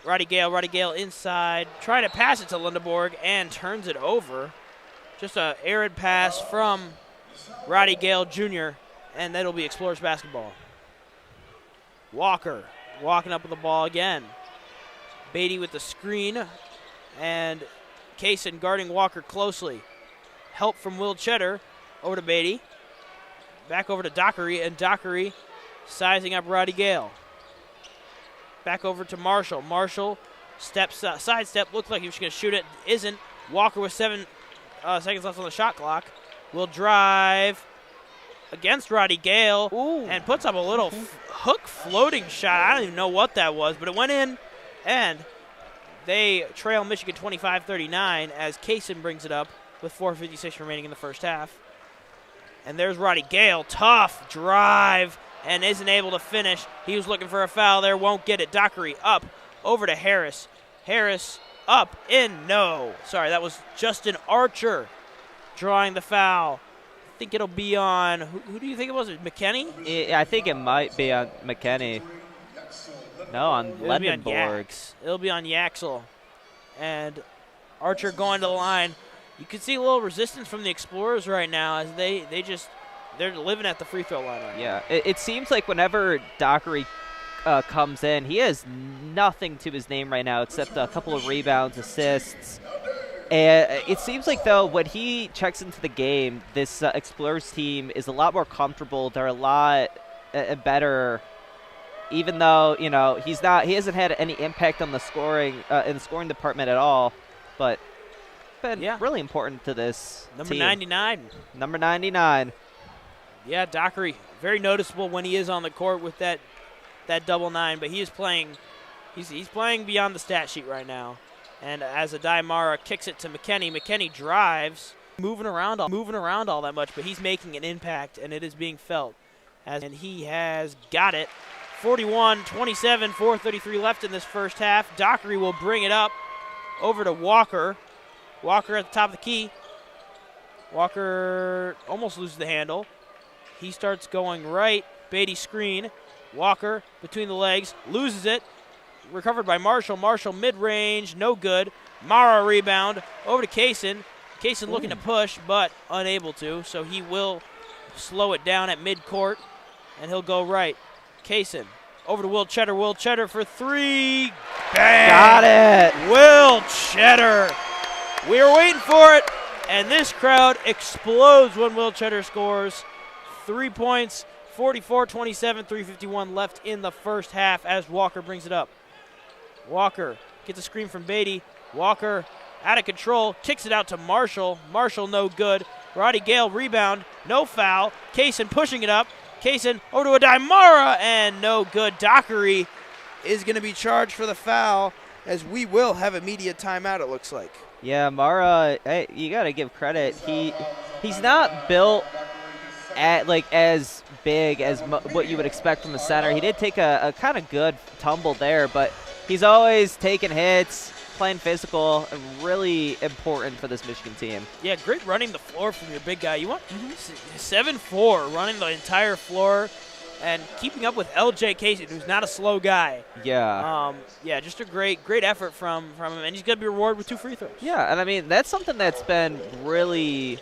Roddy Gale inside, trying to pass it to Lindeborg and turns it over. Just a errant pass from Roddy Gale Jr., and that'll be Explorers basketball. Walker walking up with the ball again. Beatty with the screen, and Kaysen guarding Walker closely. Help from Will Cheddar over to Beatty. Back over to Dockery, and Dockery sizing up Roddy Gale. Back over to Marshall. Marshall steps, sidestep, looked like he was going to shoot it. Isn't. Walker with 7 seconds left on the shot clock. Will drive against Roddy Gale. Ooh. And puts up a little hook floating shot. I don't even know what that was, but it went in, and they trail Michigan 25-39 as Kaysen brings it up with 4:56 remaining in the first half. And there's Roddy Gale, tough drive, and isn't able to finish. He was looking for a foul there, won't get it. Dockery up over to Harris. Harris up, in, no. Sorry, that was Justin Archer drawing the foul. I think it'll be on, who do you think it was? McKinney? I think it might be on McKinney. No, on Lindenborg. It'll be on Yaxel. And Archer going to the line. You can see a little resistance from the Explorers right now as they're living at the free throw line right now. It seems like whenever Dockery comes in, he has nothing to his name right now except a couple of rebounds, assists. And it seems like, though, when he checks into the game, this Explorers team is a lot more comfortable. They're a lot better, even though, you know, he hasn't had any impact on the scoring in the scoring department at all. But been really important to this Number team. 99. Number 99. Yeah, Dockery, very noticeable when he is on the court with that double 9, but he is playing. He's playing beyond the stat sheet right now. And as Adai kicks it to McKinney, McKinney drives, moving around all that much, but he's making an impact, and it is being felt. And he has got it. 41-27, 4:33 left in this first half. Dockery will bring it up over to Walker. Walker at the top of the key. Walker almost loses the handle. He starts going right. Beatty screen. Walker between the legs, loses it. Recovered by Marshall. Marshall mid-range, no good. Mara rebound over to Kaysen. Kaysen looking to push, but unable to, so he will slow it down at mid-court, and he'll go right. Kaysen over to Will Cheddar. Will Cheddar for 3. Bang! Got it! Will Cheddar. We were waiting for it, and this crowd explodes when Will Cheddar scores. 3 points, 44-27, 3:51 left in the first half as Walker brings it up. Walker gets a screen from Beatty. Walker out of control, kicks it out to Marshall. Marshall no good. Roddy Gale rebound, no foul. Kaysen pushing it up. Kaysen over to Adai and no good. Dockery is going to be charged for the foul, as we will have immediate timeout, it looks like. Yeah, Mara, hey, you got to give credit. He's not built as big as what you would expect from a center. He did take a kind of good tumble there, but he's always taking hits, playing physical, and really important for this Michigan team. Yeah, great running the floor from your big guy. You want 7'4", running the entire floor and keeping up with LJ Kaysen, who's not a slow guy. Yeah. Yeah, just a great effort from him, and he's going to be rewarded with 2 free throws. Yeah, and I mean, that's something that's been really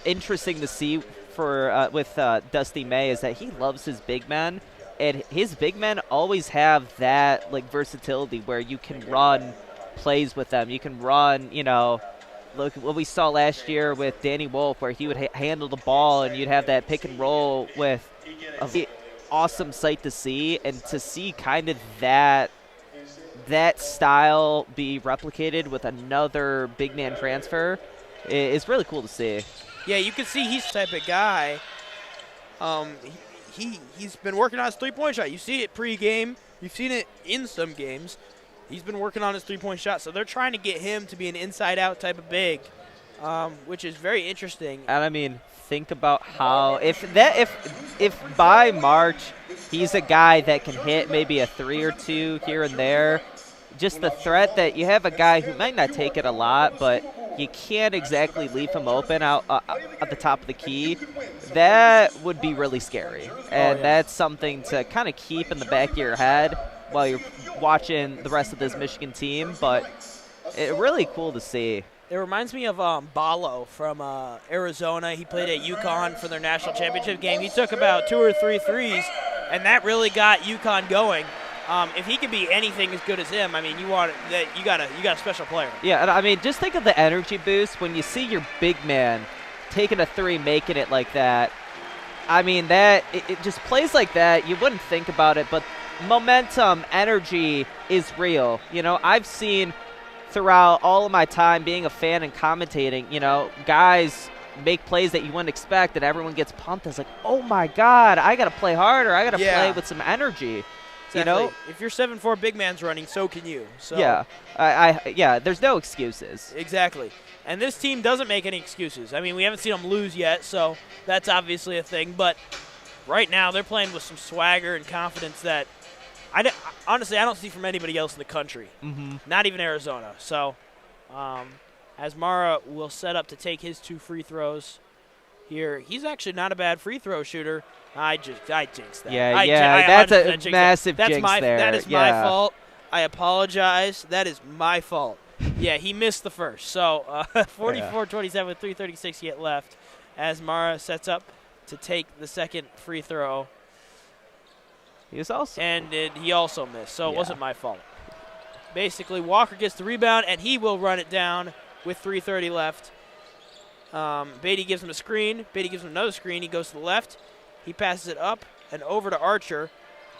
interesting to see with Dusty May, is that he loves his big men, and his big men always have that versatility where you can run plays with them. You can run, look what we saw last year with Danny Wolf, where he would handle the ball and you'd have that pick and roll with a awesome sight to see, and to see kind of that style be replicated with another big man transfer is really cool to see. Yeah, you can see he's the type of guy. He's been working on his three-point shot. You see it pre-game. You've seen it in some games. He's been working on his three-point shot, so they're trying to get him to be an inside-out type of big, which is very interesting. And I mean, think about how if by March he's a guy that can hit maybe a 3 or 2 here and there, just the threat that you have a guy who might not take it a lot, but you can't exactly leave him open out at the top of the key, that would be really scary. And that's something to kind of keep in the back of your head. while you're watching the rest of this Michigan team, but it's really cool to see. It reminds me of Balo from Arizona. He played at UConn for their national championship game. He took about 2 or 3 threes, and that really got UConn going. If he could be anything as good as him, I mean, you got a special player. Yeah, and I mean, just think of the energy boost when you see your big man taking a three, making it like that. I mean, it just plays like that. You wouldn't think about it, but momentum, energy is real. You know, I've seen throughout all of my time being a fan and commentating, you know, guys make plays that you wouldn't expect, and everyone gets pumped. It's like, oh my God, I got to play harder. I got to play with some energy. Exactly. You know, if your 7'4" big man's running, so can you. So yeah, yeah. There's no excuses. Exactly. And this team doesn't make any excuses. I mean, we haven't seen them lose yet, so that's obviously a thing. But right now, they're playing with some swagger and confidence that honestly I don't see from anybody else in the country. Not even Arizona. So, as Mara will set up to take his 2 free throws here, he's actually not a bad free throw shooter. I jinxed that. That's a massive jinx there. That is my fault. I apologize. That is my fault. Yeah, he missed the first. So 44-27 with 3:36 yet left as Mara sets up to take the second free throw. He also missed, so it wasn't my fault. Basically, Walker gets the rebound, and he will run it down with 3:30 left. Beatty gives him a screen. Beatty gives him another screen. He goes to the left. He passes it up and over to Archer.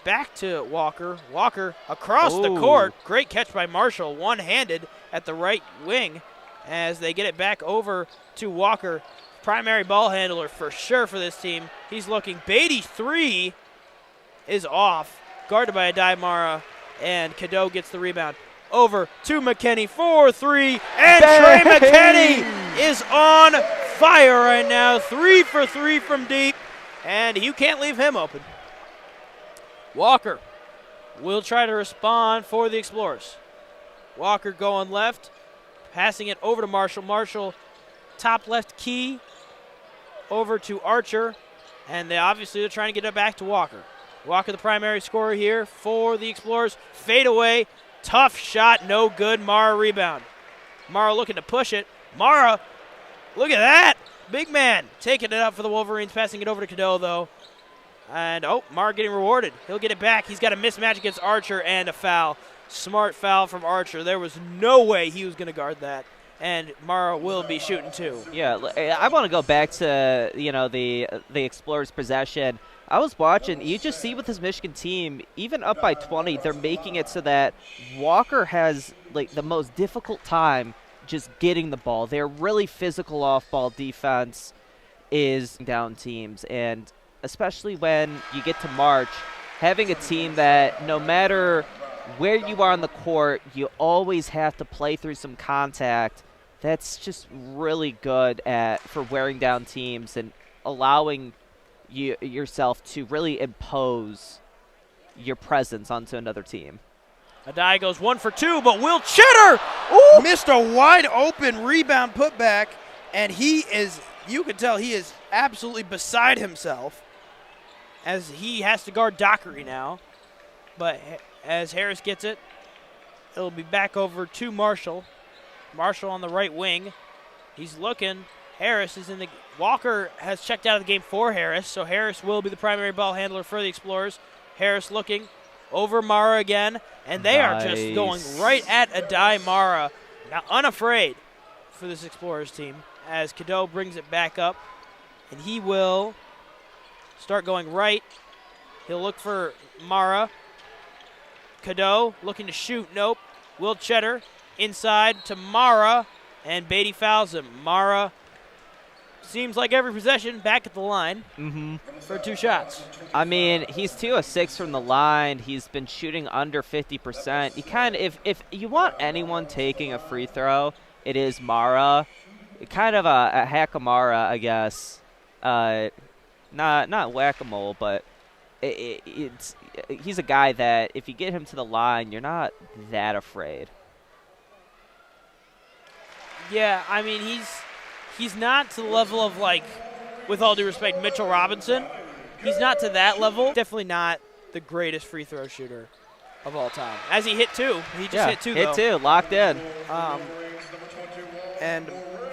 Back to Walker. Walker across the court. Great catch by Marshall, one-handed at the right wing as they get it back over to Walker. Primary ball handler for sure for this team. He's looking. Beatty 3 is off. Guarded by Adai Mara, and Cadeau gets the rebound. Over to McKinney, 4-3, and Trey McKinney is on fire right now. 3 for 3 from deep, and you can't leave him open. Walker will try to respond for the Explorers. Walker going left, passing it over to Marshall. Marshall, top left key, over to Archer, and they're trying to get it back to Walker. Walker, the primary scorer here for the Explorers. Fade away. Tough shot, no good. Mara rebound. Mara looking to push it. Mara, look at that. Big man taking it up for the Wolverines, passing it over to Cadeau, though. And, Mara getting rewarded. He'll get it back. He's got a mismatch against Archer and a foul. Smart foul from Archer. There was no way he was going to guard that. And Mara will be shooting 2. Yeah, I want to go back to, the Explorers' possession. I was watching. You just see with this Michigan team, even up by 20, they're making it so that Walker has the most difficult time just getting the ball. Their really physical off-ball defense is down teams, and especially when you get to March, having a team that no matter where you are on the court, you always have to play through some contact. That's just really good for wearing down teams and allowing yourself to really impose your presence onto another team. Adai goes 1 for 2, but Will Cheddar missed a wide open rebound putback, and you can tell he is absolutely beside himself as he has to guard Dockery now. But as Harris gets it, it'll be back over to Marshall. Marshall on the right wing. He's looking. Harris is in the – Walker has checked out of the game for Harris, so Harris will be the primary ball handler for the Explorers. Harris looking over Mara again, and they are just going right at Adai Mara. Now unafraid for this Explorers team as Cadeau brings it back up, and he will start going right. He'll look for Mara. Cadeau looking to shoot. Nope. Will Cheddar inside to Mara, and Beatty fouls him. Mara seems like every possession back at the line for 2 shots. I mean, he's 2 of 6 from the line. He's been shooting under 50%. You if you want anyone taking a free throw, it is Mara. Kind of a hack-a-Mara, I guess. Not whack-a-mole, but he's a guy that if you get him to the line, you're not that afraid. Yeah, I mean, he's not to the level of, with all due respect, Mitchell Robinson. He's not to that level. Definitely not the greatest free throw shooter of all time. As he hit 2. He just hit 2, though. Hit 2, locked in. And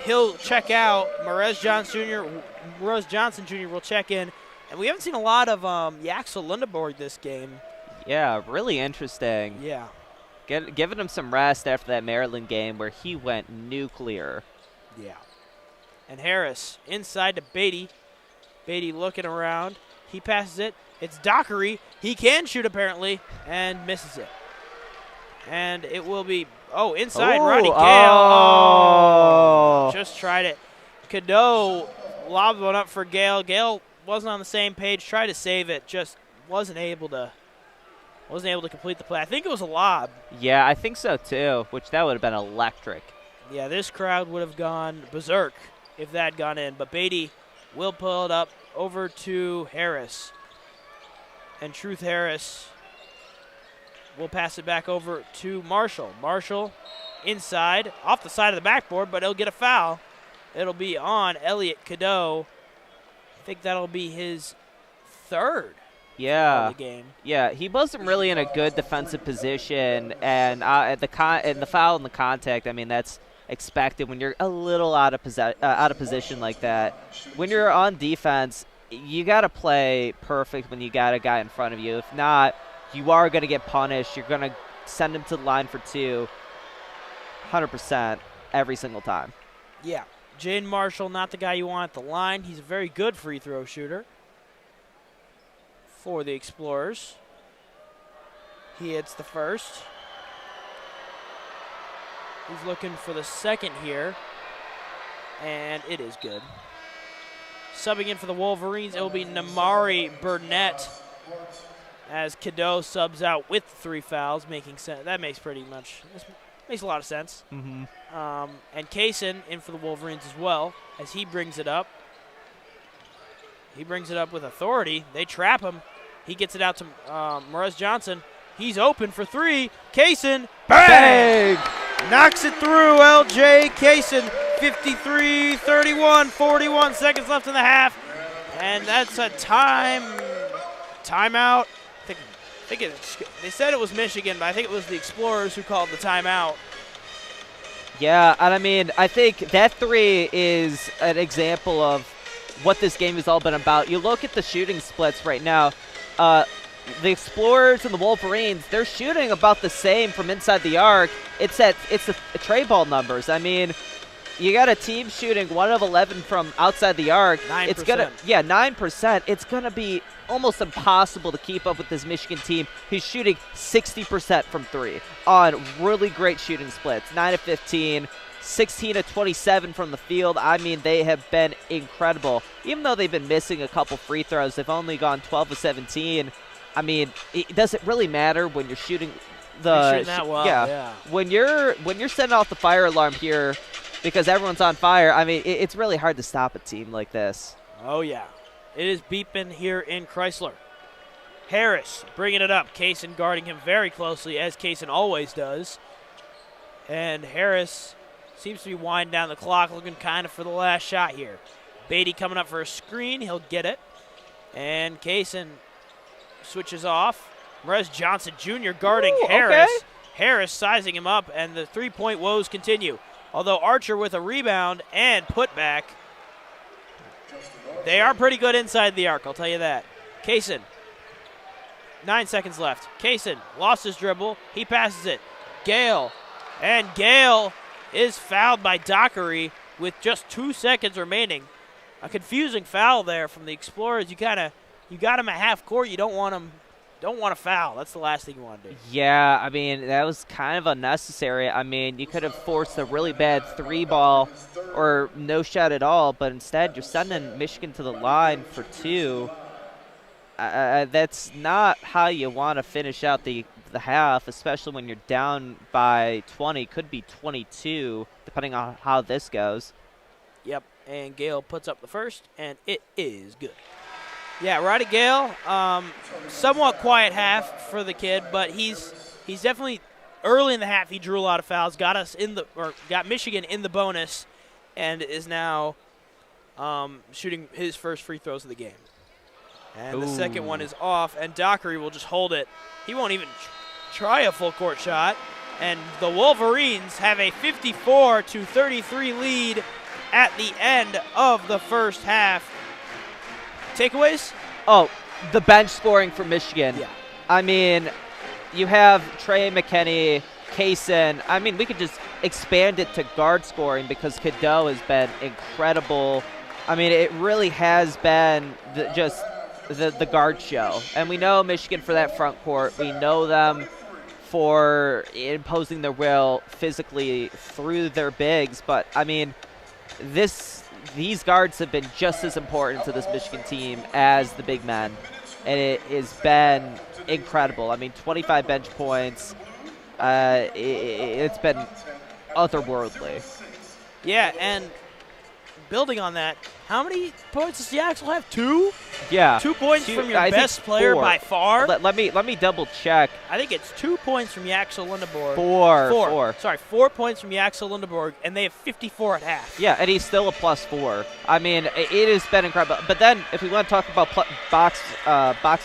He'll check out. Morez Johnson Jr. will check in. And we haven't seen a lot of Yaxel Lindeborg this game. Yeah, really interesting. Yeah. Giving him some rest after that Maryland game where he went nuclear. Yeah. And Harris inside to Beatty. Beatty looking around. He passes it. It's Dockery. He can shoot apparently and misses it. And it will be, inside Roddy Gale. Oh. Just tried it. Cadeau lobbed one up for Gale. Gale wasn't on the same page. Tried to save it. Just wasn't able to complete the play. I think it was a lob. Yeah, I think so too, which that would have been electric. Yeah, this crowd would have gone berserk if that had gone in. But Beatty will pull it up over to Harris. And Truth Harris will pass it back over to Marshall. Marshall inside, off the side of the backboard, but he'll get a foul. It'll be on Elliot Cadeau. I think that'll be his 3rd. Yeah. Of the game. Yeah, he wasn't really in a good defensive position, and the foul and the contact, I mean, that's expected when you're a little out of position like that. When you're on defense, you got to play perfect when you got a guy in front of you. If not, you are going to get punished. You're going to send him to the line for 2 100% every single time. Yeah. Jaden Marshall, not the guy you want at the line. He's a very good free throw shooter for the Explorers. He hits the first. He's looking for the second here, and it is good. Subbing in for the Wolverines, it will be Namari Burnett as Cadeau subs out with 3 fouls, making sense. That makes makes a lot of sense. Mm-hmm. And Kaysen in for the Wolverines as well, as he brings it up. He brings it up with authority. They trap him. He gets it out to Morez Johnson. He's open for 3. Kaysen, bang! Knocks it through, LJ Kaysen. 53-31, 41 seconds left in the half. And that's a timeout. They said it was Michigan, but I think it was the Explorers who called the timeout. Yeah, and I mean, I think that 3 is an example of what this game has all been about. You look at the shooting splits right now. The Explorers and the Wolverines, they're shooting about the same from inside the arc. It's the tray ball numbers. I mean, you got a team shooting 1 of 11 from outside the arc. 9%. It's 9%. It's gonna be almost impossible to keep up with this Michigan team who's shooting 60% from 3 on really great shooting splits. 9 of 15, 16 of 27 from the field. I mean, they have been incredible. Even though they've been missing a couple free throws, they've only gone 12 of 17. I mean, it doesn't really matter when you're shooting that well. Yeah. When you're setting off the fire alarm here because everyone's on fire, I mean, it's really hard to stop a team like this. Oh, yeah. It is beeping here in Chrysler. Harris bringing it up. Kaysen guarding him very closely, as Kaysen always does. And Harris seems to be winding down the clock, looking kind of for the last shot here. Beatty coming up for a screen. He'll get it. And Kaysen switches off. Morez Johnson Jr. guarding Harris. Okay. Harris sizing him up, and the three-point woes continue. Although Archer with a rebound and putback. They are pretty good inside the arc, I'll tell you that. Kaysen, 9 seconds left. Kaysen lost his dribble. He passes it. Gale. And Gale is fouled by Dockery with just 2 seconds remaining. A confusing foul there from the Explorers. You got him at half court. You don't want to foul. That's the last thing you want to do. Yeah, I mean, that was kind of unnecessary. I mean, you could have forced a really bad 3-ball or no shot at all, but instead you're sending Michigan to the line for 2. That's not how you want to finish out the half, especially when you're down by 20. Could be 22, depending on how this goes. Yep, and Gale puts up the first, and it is good. Yeah, Roddy Gale, somewhat quiet half for the kid, but he's definitely early in the half. He drew a lot of fouls, got Michigan in the bonus, and is now shooting his first free throws of the game. And the second one is off, and Dockery will just hold it. He won't even try a full court shot. And the Wolverines have a 54-33 lead at the end of the first half. Takeaways? Oh, the bench scoring for Michigan. Yeah. I mean, you have Trey McKinney, Kaysen. I mean, we could just expand it to guard scoring because Cadeau has been incredible. I mean, it really has been the guard show. And we know Michigan for that front court. We know them for imposing their will physically through their bigs. But, I mean, these guards have been just as important to this Michigan team as the big men. And it has been incredible. I mean, 25 bench points. It's been otherworldly. Yeah, and building on that, how many points does Seattle have? 2? Yeah. 2 points from your I think best player 4. by far? Let me double check. I think it's 2 points from Yaxel Lindeborg. 4. Sorry, 4 points from Yaxel Lindeborg, and they have 54 at half. Yeah, and he's still a +4. I mean, it has been incredible. But then, if we want to talk about box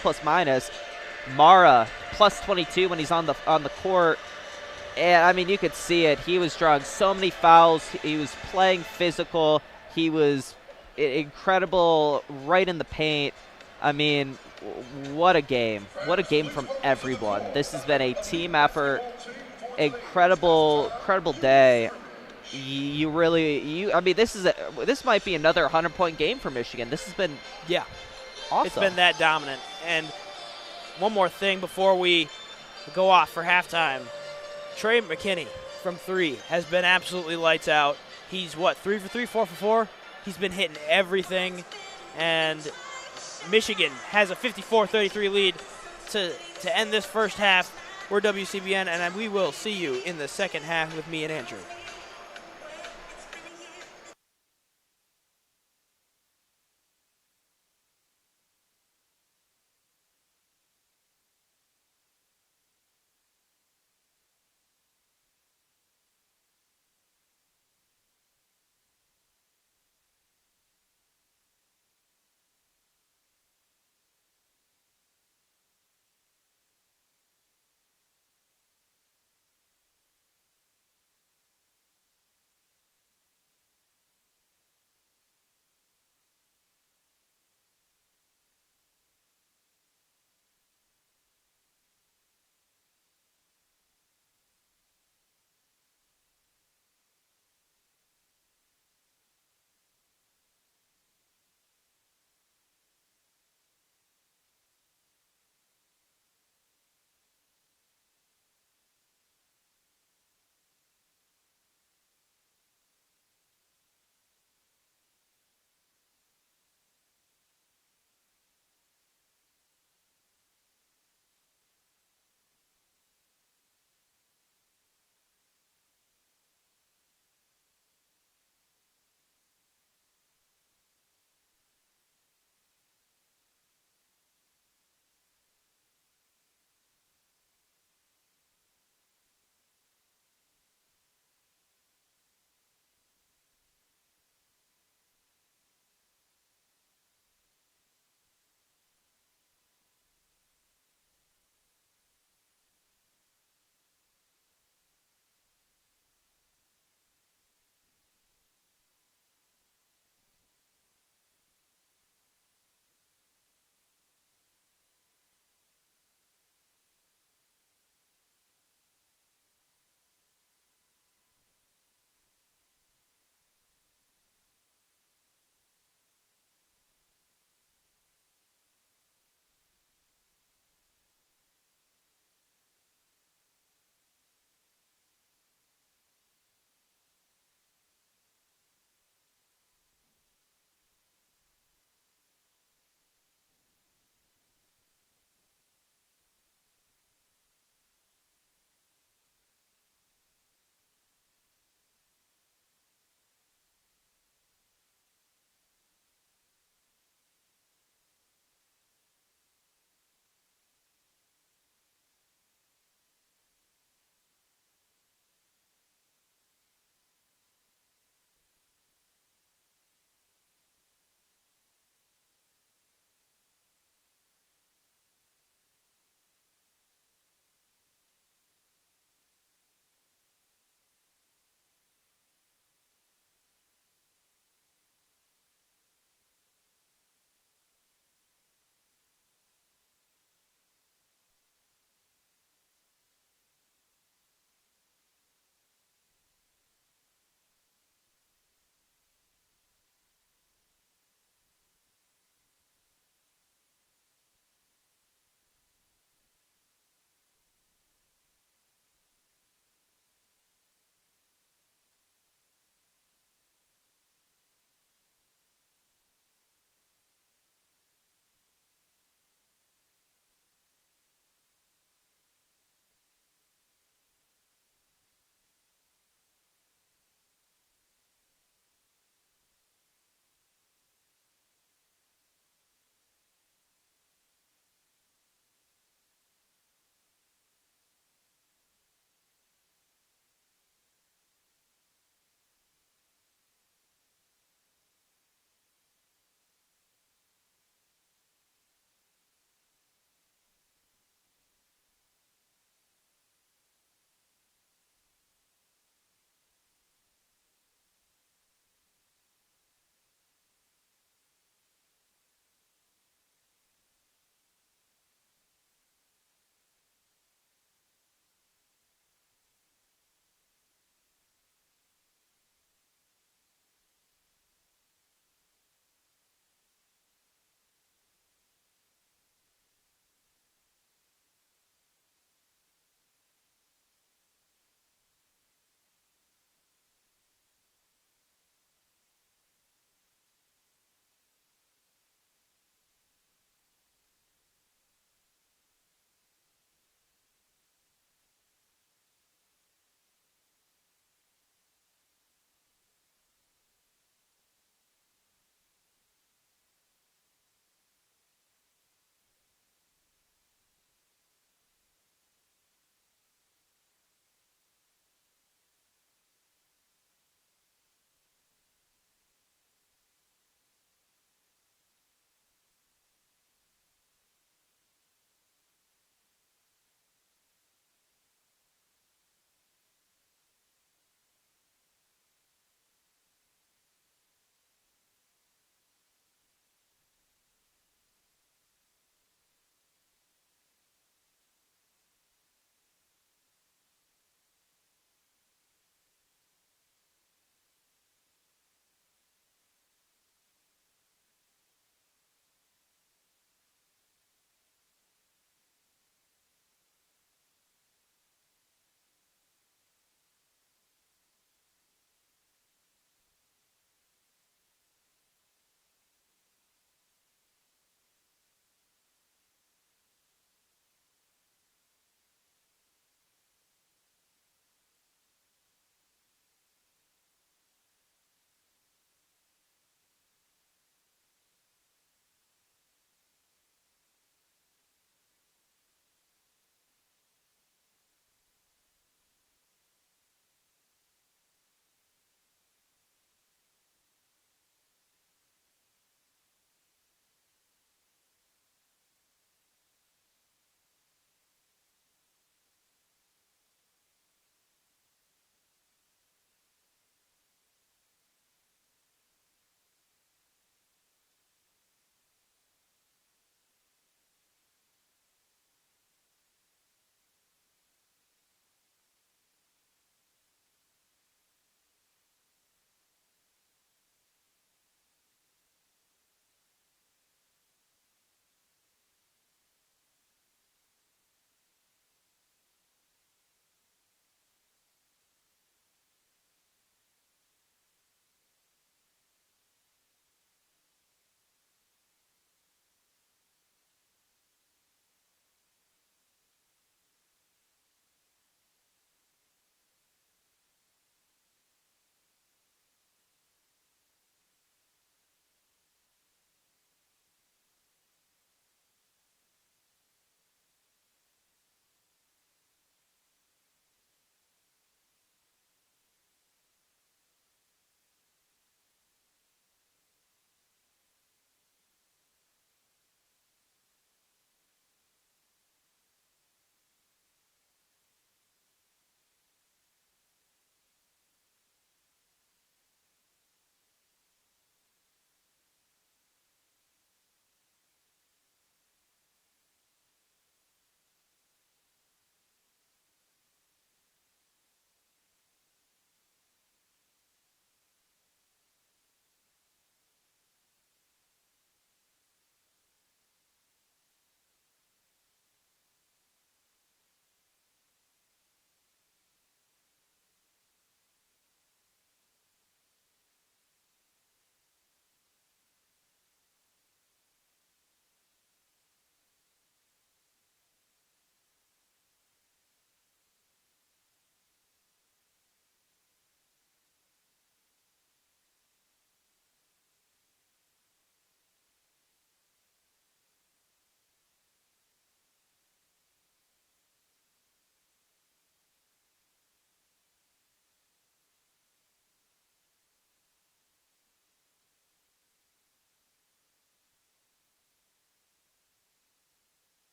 plus minus, Mara +22 when he's on the court. And I mean, you could see it. He was drawing so many fouls. He was playing physical. He was incredible right in the paint. I mean, what a game. What a game from everyone. This has been a team effort. Incredible day. I mean, this might be another 100-point game for Michigan. This has been awesome. It's been that dominant. And one more thing before we go off for halftime. Trey McKinney from 3 has been absolutely lights out. He's 3 for 3, 4 for 4. He's been hitting everything. And Michigan has a 54-33 lead to end this first half. We're WCBN, and we will see you in the second half with me and Andrew.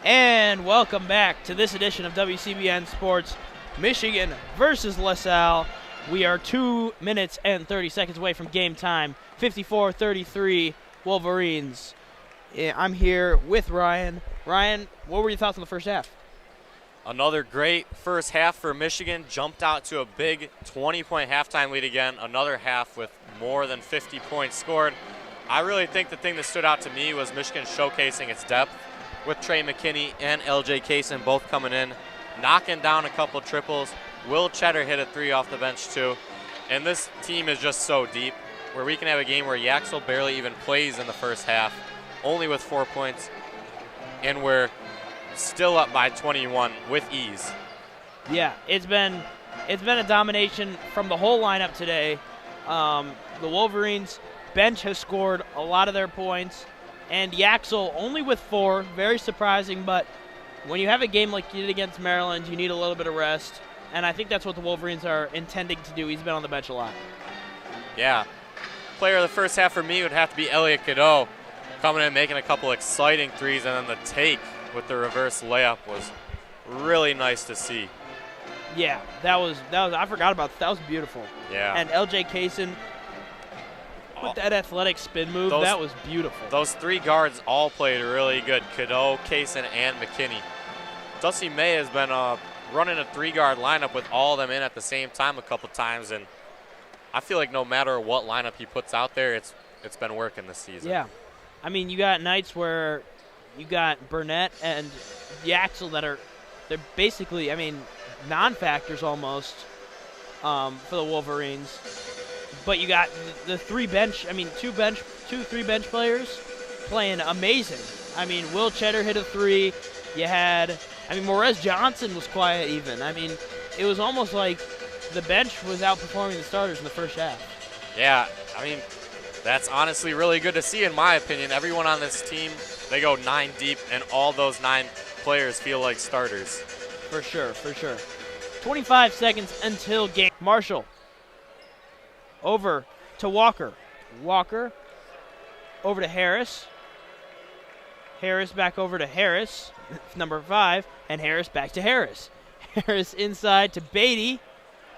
And welcome back to this edition of WCBN Sports, Michigan versus LaSalle. We are 2 minutes and 30 seconds away from game time. 54-33 Wolverines. I'm here with Ryan. Ryan, what were your thoughts on the first half? Another great first half for Michigan. Jumped out to a big 20-point halftime lead again. Another half with more than 50 points scored. I really think the thing that stood out to me was Michigan showcasing its depth with Trey McKinney and LJ Kaysen both coming in, knocking down a couple triples. Will Cheddar hit a three off the bench too. And this team is just so deep where we can have a game where Yaxel barely even plays in the first half, only with 4 points, and we're still up by 21 with ease. Yeah, it's been a domination from the whole lineup today. The Wolverines bench has scored a lot of their points, and Yaxel only with 4, very surprising, but when you have a game like you did against Maryland, you need a little bit of rest, and I think that's what the Wolverines are intending to do. He's been on the bench a lot. Yeah. Player of the first half for me would have to be Elliot Cadeau, coming in, making a couple exciting threes, and then the take with the reverse layup was really nice to see. Yeah, that was I forgot about that. That was beautiful. Yeah. And LJ Kaysen with that athletic spin move, that was beautiful. Those 3 guards all played really good. Cadeau, Kaysen, and McKinney. Dusty May has been running a 3-guard lineup with all of them in at the same time a couple times, and I feel like no matter what lineup he puts out there, it's been working this season. Yeah. I mean, you got nights where you got Burnett and Yaxel they're basically, I mean, non-factors almost for the Wolverines. But you got the 3 bench players playing amazing. I mean, Will Cheddar hit a 3. You had, Morez Johnson was quiet even. I mean, it was almost like the bench was outperforming the starters in the first half. Yeah, I mean, that's honestly really good to see in my opinion. Everyone on this team, they go 9 deep, and all those 9 players feel like starters. For sure, for sure. 25 seconds until game. Marshall over to Walker. Walker over to Harris. Harris back over to Harris, number 5, and Harris back to Harris. Harris inside to Beatty.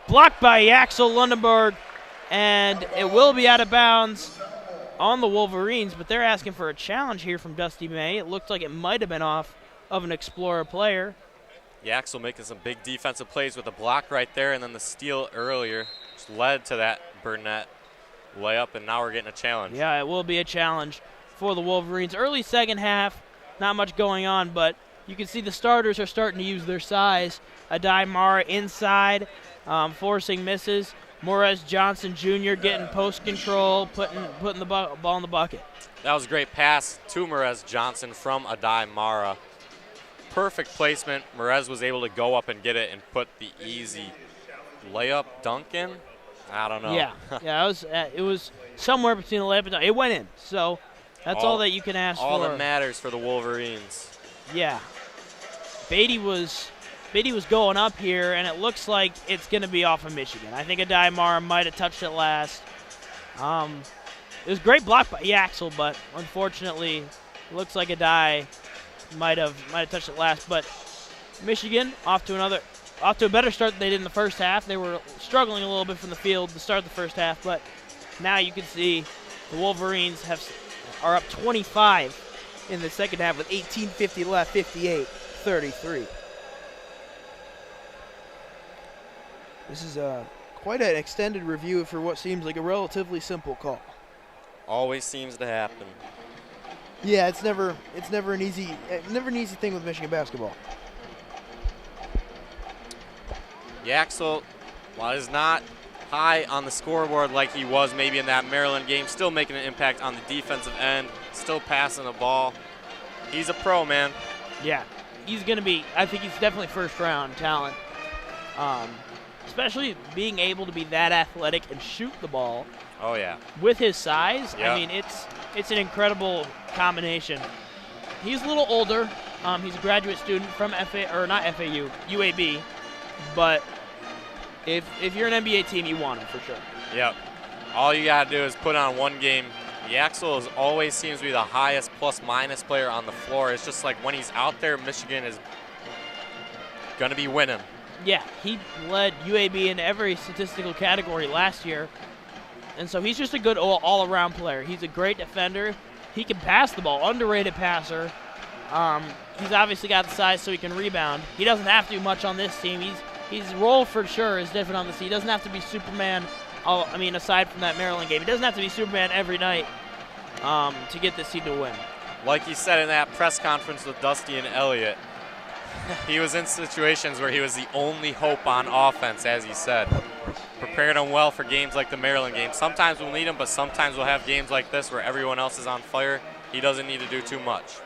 Blocked by Yaxel Lundenberg, and it will be out of bounds on the Wolverines, but they're asking for a challenge here from Dusty May. It looked like it might have been off of an Explorer player. Yaxel making some big defensive plays with a block right there, and then the steal earlier just led to that Burnett layup, and now we're getting a challenge. Yeah, it will be a challenge for the Wolverines. Early second half, not much going on, but you can see the starters are starting to use their size. Adai Mara inside, forcing misses. Morez Johnson Jr. getting post control, putting the ball in the bucket. That was a great pass to Morez Johnson from Adai Mara. Perfect placement. Morez was able to go up and get it and put the easy layup dunk in. I don't know. Yeah, it was somewhere between the layup and dunk. It went in, so that's all that you can ask for. All that matters for the Wolverines. Yeah. Beatty was going up here, and it looks like it's going to be off of Michigan. I think Adai Mara might have touched it last. It was a great block by Yaxel, but unfortunately, it looks like Adai might have touched it last. But Michigan off to a better start than they did in the first half. They were struggling a little bit from the field to start the first half, but now you can see the Wolverines are up 25 in the second half with 18:50 left, 58-33. This is quite an extended review for what seems like a relatively simple call. Always seems to happen. Yeah, it's never an easy thing with Michigan basketball. Yaxel, while he's not high on the scoreboard like he was maybe in that Maryland game, still making an impact on the defensive end, still passing the ball. He's a pro, man. Yeah, he's going to be, I think he's definitely first-round talent. Especially being able to be that athletic and shoot the ball. Oh, yeah. With his size, yep. I mean, it's an incredible combination. He's a little older. He's a graduate student from UAB. But if you're an NBA team, you want him for sure. Yep. All you got to do is put on one game Yaxel always seems to be the highest plus-minus player on the floor. It's just like when he's out there, Michigan is going to be winning. Yeah, he led UAB in every statistical category last year. And so he's just a good all-around player. He's a great defender. He can pass the ball, underrated passer. He's obviously got the size so he can rebound. He doesn't have to do much on this team. His role for sure is different on this team. He doesn't have to be Superman. I mean, aside from that Maryland game, he doesn't have to be Superman every night to get this team to win. Like he said in that press conference with Dusty and Elliott, he was in situations where he was the only hope on offense, as he said. Prepared him well for games like the Maryland game. Sometimes we'll need him, but sometimes we'll have games like this where everyone else is on fire. He doesn't need to do too much.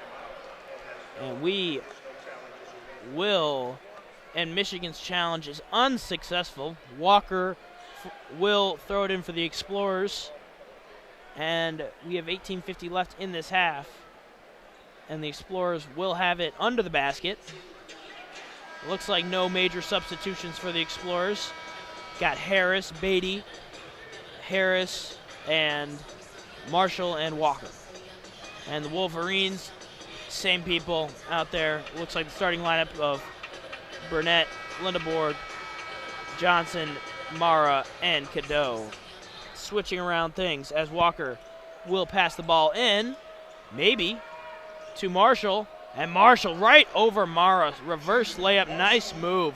And we will, and Michigan's challenge is unsuccessful. Walker will throw it in for the Explorers. And we have 18:50 left in this half. And the Explorers will have it under the basket. Looks like no major substitutions for the Explorers. Got Harris, Beatty, Harris, and Marshall and Walker. And the Wolverines, same people out there. Looks like the starting lineup of Burnett, Lindeborg, Johnson, Mara, and Cadeau. Switching around things as Walker will pass the ball in, maybe, to Marshall. And Marshall right over Mara. Reverse layup, nice move.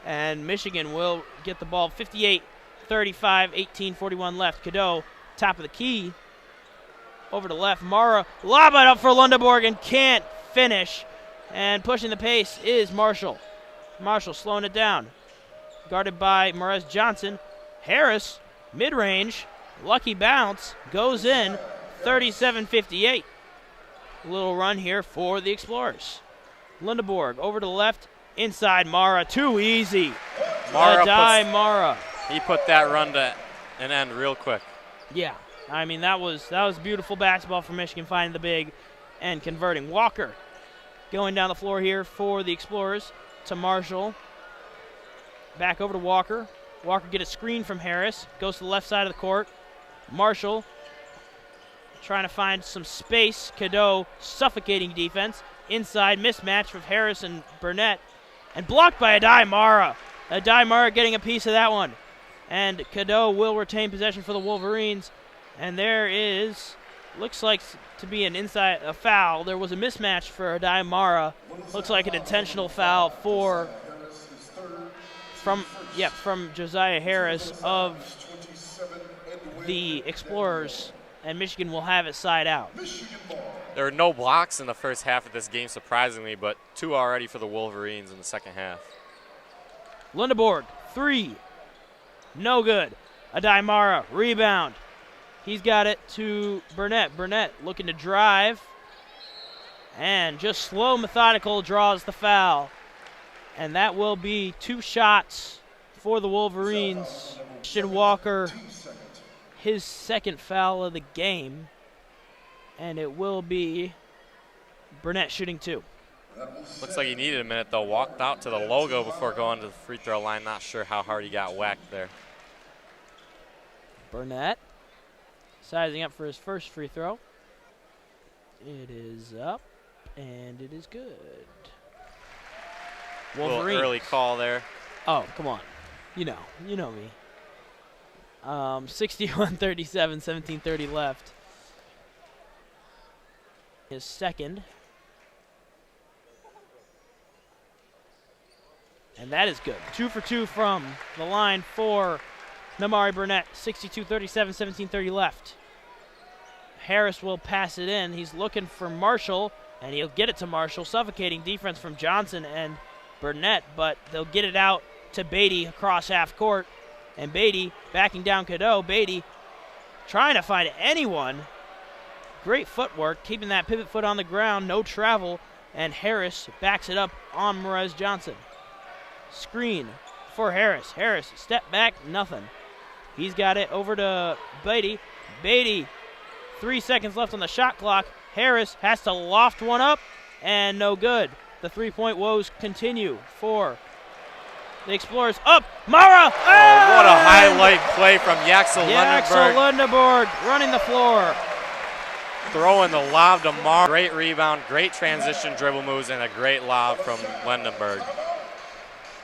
And Michigan will get the ball 58-35, 18:41 left. Cadeau, top of the key. Over to left, Mara, lob it up for Lundeborg and can't finish. And pushing the pace is Marshall. Marshall slowing it down. Guarded by Morez Johnson. Harris, mid-range, lucky bounce, goes in, 37-58. Little run here for the Explorers. Lundeborg over to the left, inside Mara, too easy. Mara. He put that run to an end real quick. Yeah, I mean that was beautiful basketball for Michigan, finding the big and converting. Walker going down the floor here for the Explorers to Marshall. Back over to Walker. Walker get a screen from Harris, goes to the left side of the court. Marshall trying to find some space. Cadeau suffocating defense. Inside mismatch with Harris and Burnett. And blocked by Adai Mara. Adai Mara getting a piece of that one. And Cadeau will retain possession for the Wolverines. And there is, looks like to be a foul. There was a mismatch for Adai Mara. Looks like an intentional foul from Josiah Harris of the Explorers. And Michigan will have it side out. There were no blocks in the first half of this game, surprisingly, but 2 already for the Wolverines in the second half. Lundeborg, 3. No good. Adai Mara, rebound. He's got it to Burnett. Burnett looking to drive. And just slow, methodical draws the foul. And that will be 2 shots for the Wolverines. Christian Walker, his second foul of the game. And it will be Burnett shooting 2. Looks like he needed a minute, though. Walked out to the logo before going to the free throw line. Not sure how hard he got whacked there. Burnett sizing up for his first free throw. It is up, and it is good. Wolverines. A little early call there. Oh, come on. You know me. 61-37, 17:30 left. His second. And that is good. 2 for 2 from the line for Namari Burnett. 62-37, 17:30 left. Harris will pass it in. He's looking for Marshall, and he'll get it to Marshall. Suffocating defense from Johnson and Burnett, but they'll get it out to Beatty across half court. And Beatty backing down Cadeau. Beatty trying to find anyone. Great footwork, keeping that pivot foot on the ground, no travel, and Harris backs it up on Morez Johnson. Screen for Harris. Harris, step back, nothing. He's got it over to Beatty. Beatty, 3 seconds left on the shot clock. Harris has to loft one up, and no good. The three-point woes continue for the Explorers. Up, Mara! Oh, what a highlight play from Yaxel Lundeborg. Lundeborg running the floor. throwing the lob to Mar. Great rebound, great transition dribble moves, and a great lob from Lendenberg.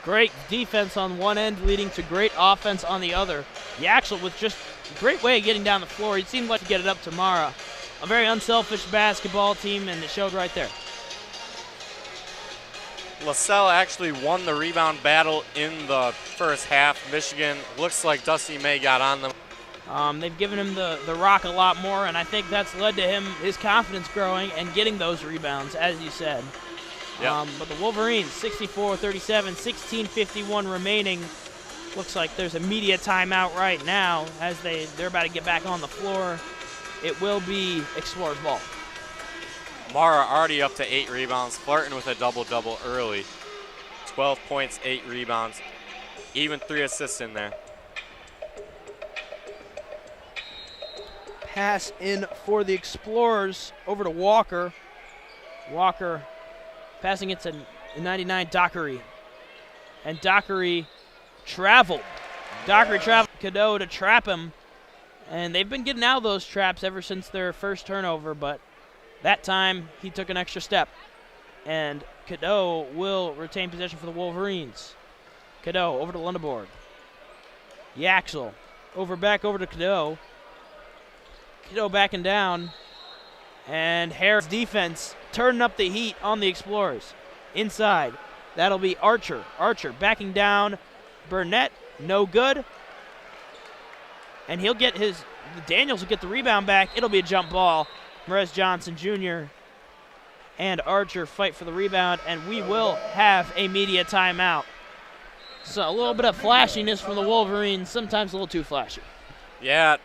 Great defense on one end, leading to great offense on the other. Yaxel with just a great way of getting down the floor. He seemed like to get it up to Mara. A very unselfish basketball team, and it showed right there. Salle actually won the rebound battle in the first half. Michigan looks like Dusty May got on them. They've given him the rock a lot more, and I think that's led to his confidence growing and getting those rebounds, as you said. Yep. But the Wolverines, 64-37, 16:51 remaining. Looks like there's a media timeout right now as they're about to get back on the floor. It will be Explorers ball. Mara already up to 8 rebounds, flirting with a double-double early. 12 points, 8 rebounds, even 3 assists in there. Pass in for the Explorers over to Walker. Walker passing it to 99 Dockery. And Dockery traveled. Dockery traveled Cadeau to trap him. And they've been getting out of those traps ever since their first turnover, but that time he took an extra step. And Cadeau will retain possession for the Wolverines. Cadeau over to Lundeborg. Yaxel back over to Cadeau. Cadeau backing down. And Harris defense turning up the heat on the Explorers. Inside, that'll be Archer. Archer backing down. Burnett, no good. And he'll get Daniels will get the rebound back. It'll be a jump ball. Merez Johnson Jr. and Archer fight for the rebound, and we will have a media timeout. So a little bit of flashiness from the Wolverines, sometimes a little too flashy. Yeah,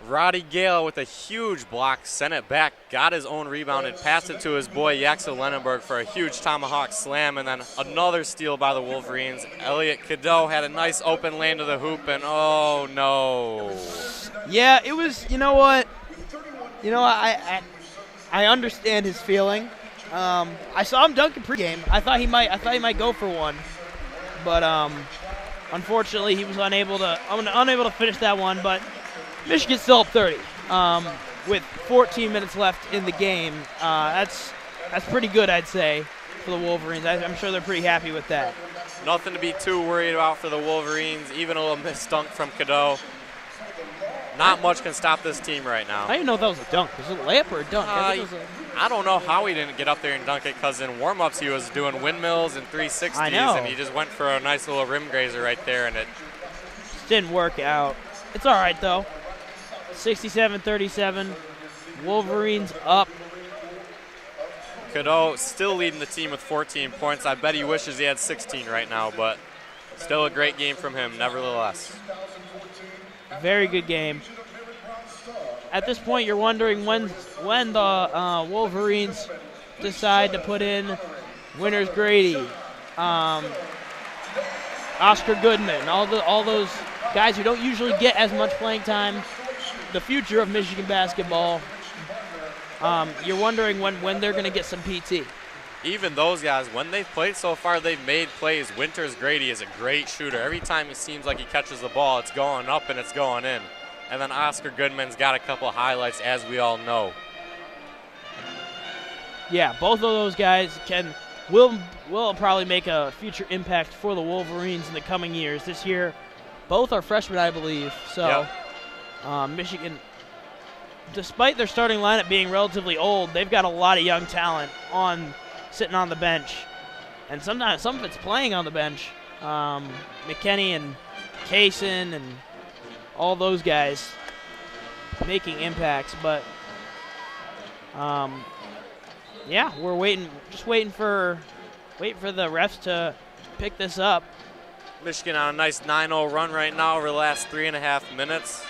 Roddy Gale with a huge block, sent it back, got his own rebound, and passed it to his boy Yaxel Lendenberg for a huge tomahawk slam, and then another steal by the Wolverines. Elliot Cadeau had a nice open lane to the hoop, and oh no. Yeah, it was, you know what? I understand his feeling. I saw him dunking pregame. I thought he might go for one, but unfortunately he was unable to finish that one. But Michigan's still up 30 with 14 minutes left in the game. That's pretty good, I'd say, for the Wolverines. I'm sure they're pretty happy with that. Nothing to be too worried about for the Wolverines. Even a little missed dunk from Cadeau. Not much can stop this team right now. I didn't know if that was a dunk. Was it a layup or a dunk? I don't know how he didn't get up there and dunk it, because in warm-ups he was doing windmills and 360s, I know. and he just went for a nice little rim grazer right there, and it just didn't work out. It's all right, though. 67-37. Wolverines up. Cadeau still leading the team with 14 points. I bet he wishes he had 16 right now, but still a great game from him, nevertheless. Very good game. At this point, you're wondering when the Wolverines decide to put in Winters Grady, Oscar Goodman, all those guys who don't usually get as much playing time. The future of Michigan basketball. You're wondering when they're going to get some PT. Even those guys, when they've played so far, they've made plays. Winters Grady is a great shooter. Every time it seems like he catches the ball, it's going up and it's going in. And then Oscar Goodman's got a couple highlights, as we all know. Yeah, both of those guys will probably make a future impact for the Wolverines in the coming years. This year, both are freshmen, I believe. So, yep. Michigan, despite their starting lineup being relatively old, they've got a lot of young talent sitting on the bench, and sometimes some of it's playing on the bench. McKinney and Kaysen and all those guys making impacts, but yeah, we're just waiting for the refs to pick this up. Michigan on a nice 9-0 run right now over the last 3.5 minutes.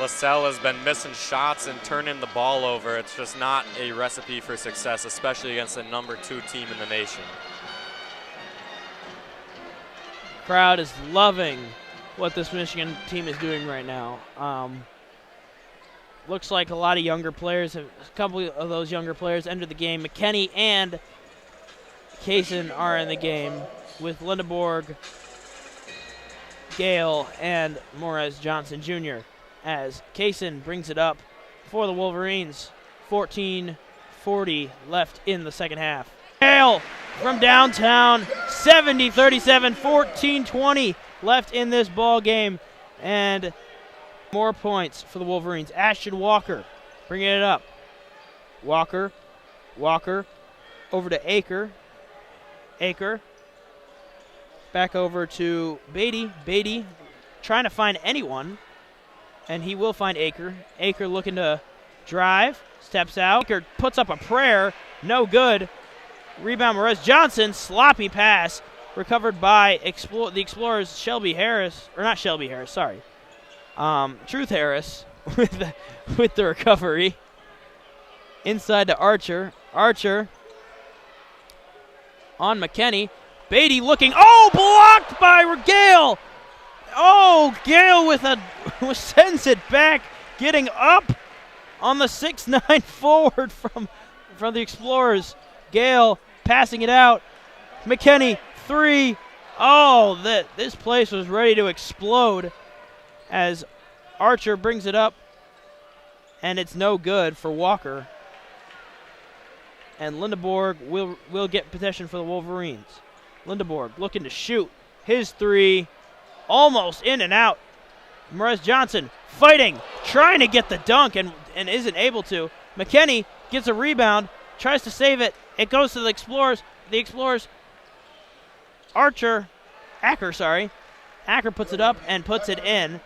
Salle has been missing shots and turning the ball over. It's just not a recipe for success, especially against the number 2 team in the nation. Crowd is loving what this Michigan team is doing right now. Looks like a lot of younger players, a couple of those younger players entered the game. McKinney and Kaysen are in the game with Lindeborg, Gale, and Merez Johnson Jr. as Kaysen brings it up for the Wolverines. 14:40 left in the second half. Gale from downtown, 70-37, 14:20 left in this ball game, and more points for the Wolverines. Ashton Walker bringing it up. Walker over to Aker. Back over to Beatty trying to find anyone, and he will find Aker. Aker looking to drive, steps out. Aker puts up a prayer, no good. Rebound, Morez Johnson, sloppy pass, recovered by the Explorers, Truth Harris with the recovery. Inside to Archer. Archer on McKinney. Beatty looking. Oh, blocked by Gale. Oh, Gale sends it back, getting up on the 6'9" forward from the Explorers. Gale passing it out. McKinney, three. Oh, this place was ready to explode as Archer brings it up, and it's no good for Walker. And Lindeborg will get possession for the Wolverines. Lindeborg looking to shoot. His three, almost in and out. Morez Johnson fighting, trying to get the dunk and isn't able to. McKinney gets a rebound, tries to save it. It goes to the Explorers. The Explorers, Aker puts it up and puts it in.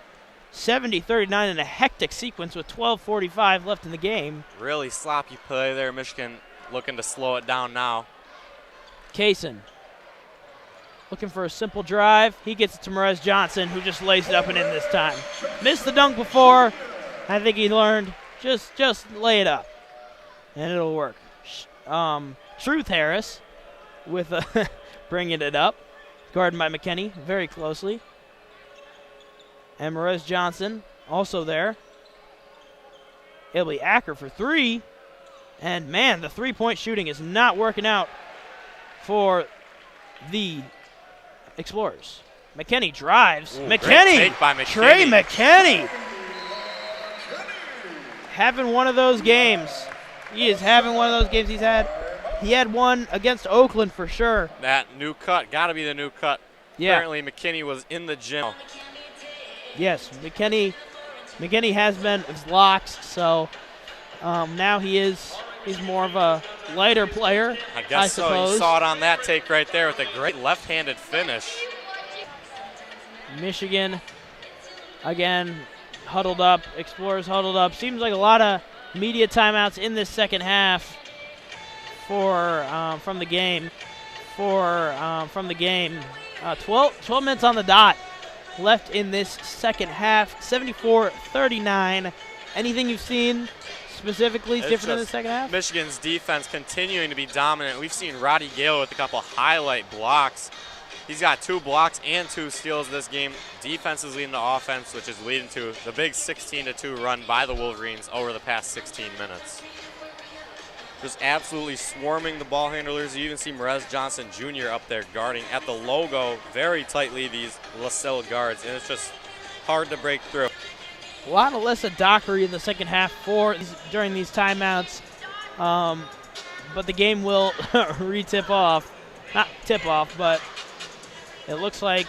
70-39 in a hectic sequence with 12:45 left in the game. Really sloppy play there. Michigan looking to slow it down now. Kaysen looking for a simple drive. He gets it to Morez Johnson, who just lays it up and in this time. Missed the dunk before. I think he learned just lay it up, and it'll work. Truth Harris with bringing it up, guarded by McKinney very closely. And Morez Johnson also there. It'll be Aker for three. And, man, the three-point shooting is not working out for the Explorers. McKinney drives. Ooh, McKinney! great take by McKinney. Trey McKinney! Having one of those games. He is having one of those games he's had. He had one against Oakland for sure. That new cut, got to be the new cut. Yeah. Apparently McKinney was in the gym. Yes, McKinney has been his locks, so now he's more of a lighter player, I guess so. suppose. You saw it on that take right there with a great left-handed finish. Michigan, again, huddled up. Explorers huddled up. Seems like a lot of media timeouts in this second half from the game. 12 minutes on the dot left in this second half. 74-39. Anything you've seen specifically different in the second half? Michigan's defense continuing to be dominant. We've seen Roddy Gale with a couple highlight blocks. He's got 2 blocks and 2 steals this game. Defense is leading to offense, which is leading to the big 16-2 run by the Wolverines over the past 16 minutes. Just absolutely swarming the ball handlers. You even see Morez Johnson Jr. up there guarding at the logo very tightly, these Selle guards, and it's just hard to break through. A lot of less of Dockery in the second half during these timeouts, but the game will re-tip off. Not tip off, but it looks like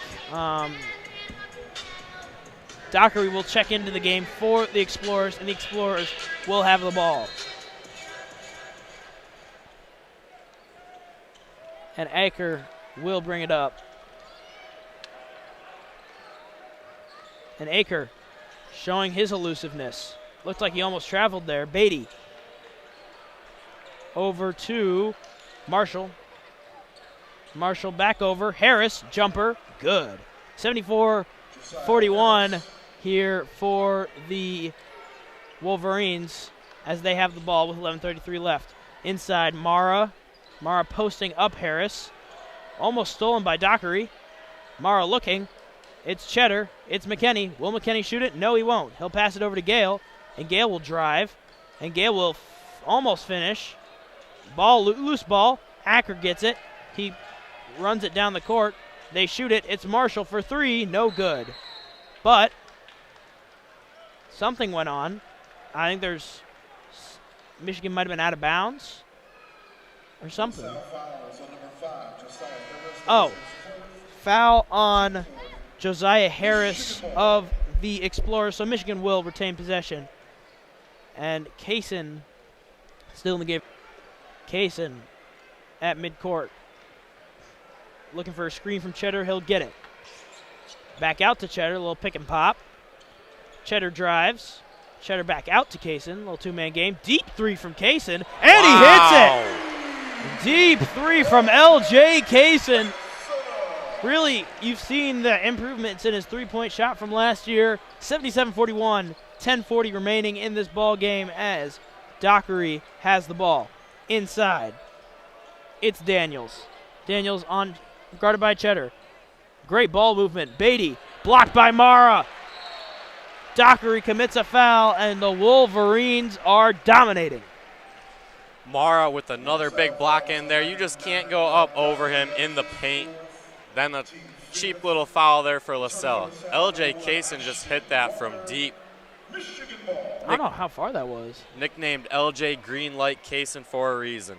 Dockery will check into the game for the Explorers, and the Explorers will have the ball. And Aker will bring it up. And Aker showing his elusiveness. Looked like he almost traveled there. Beatty over to Marshall. Marshall back over. Harris, jumper, good. 74-41 here for the Wolverines as they have the ball with 11:33 left. Inside, Mara. Mara posting up Harris. Almost stolen by Dockery. Mara looking. It's Cheddar. It's McKinney. Will McKinney shoot it? No, he won't. He'll pass it over to Gale, and Gale will drive, and Gale will almost finish. Loose ball. Aker gets it. He runs it down the court. They shoot it. It's Marshall for three. No good. But something went on. I think there's Michigan might have been out of bounds or something. Oh, foul on Josiah Harris of the Explorers. So Michigan will retain possession. And Kaysen still in the game. Kaysen at midcourt. Looking for a screen from Cheddar. He'll get it. Back out to Cheddar. A little pick and pop. Cheddar drives. Cheddar back out to Kaysen. Little two-man game. Deep three from Kaysen. And he hits it! Deep three from L.J. Kaysen. Really, you've seen the improvements in his three-point shot from last year. 77-41, 10:40 remaining in this ball game as Dockery has the ball inside. It's Daniels. Daniels on guarded by Cheddar. Great ball movement. Beatty blocked by Mara. Dockery commits a foul, and the Wolverines are dominating. Mara with another big block in there. You just can't go up over him in the paint. Then a cheap little foul there for Selle. L.J. Kaysen just hit that from deep. I don't know how far that was. Nicknamed L.J. Greenlight Kaysen for a reason.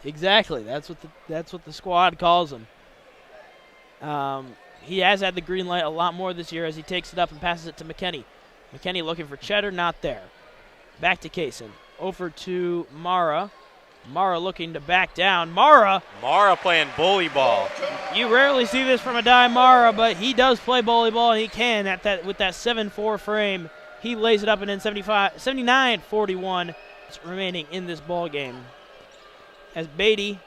Exactly. That's what the squad calls him. He has had the green light a lot more this year as he takes it up and passes it to McKinney. McKinney looking for Cheddar, not there. Back to Kaysen. Over to Mara. Mara looking to back down. Mara playing bully ball. You rarely see this from a Dye Mara, but he does play bully ball, and he can with that 7'4" frame. He lays it up and in 79-41 remaining in this ball game. As Beatty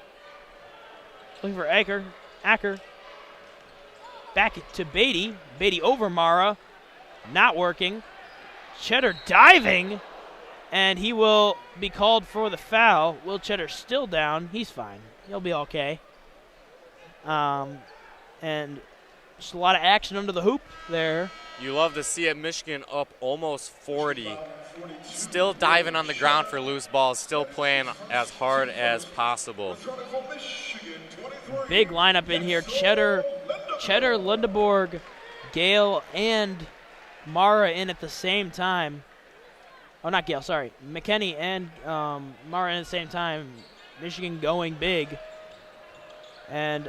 looking for Acker. Back to Beatty. Beatty over Mara. Not working. Cheddar diving. And he will be called for the foul. Will Cheddar still down. He's fine. He'll be okay. And just a lot of action under the hoop there. You love to see it. Michigan up almost 40. Still diving on the ground for loose balls. Still playing as hard as possible. Big lineup in here. Cheddar, Lindeborg, Gale, and Mara in at the same time. Oh, not Gale, sorry. McKinney and Mara in at the same time. Michigan going big. And,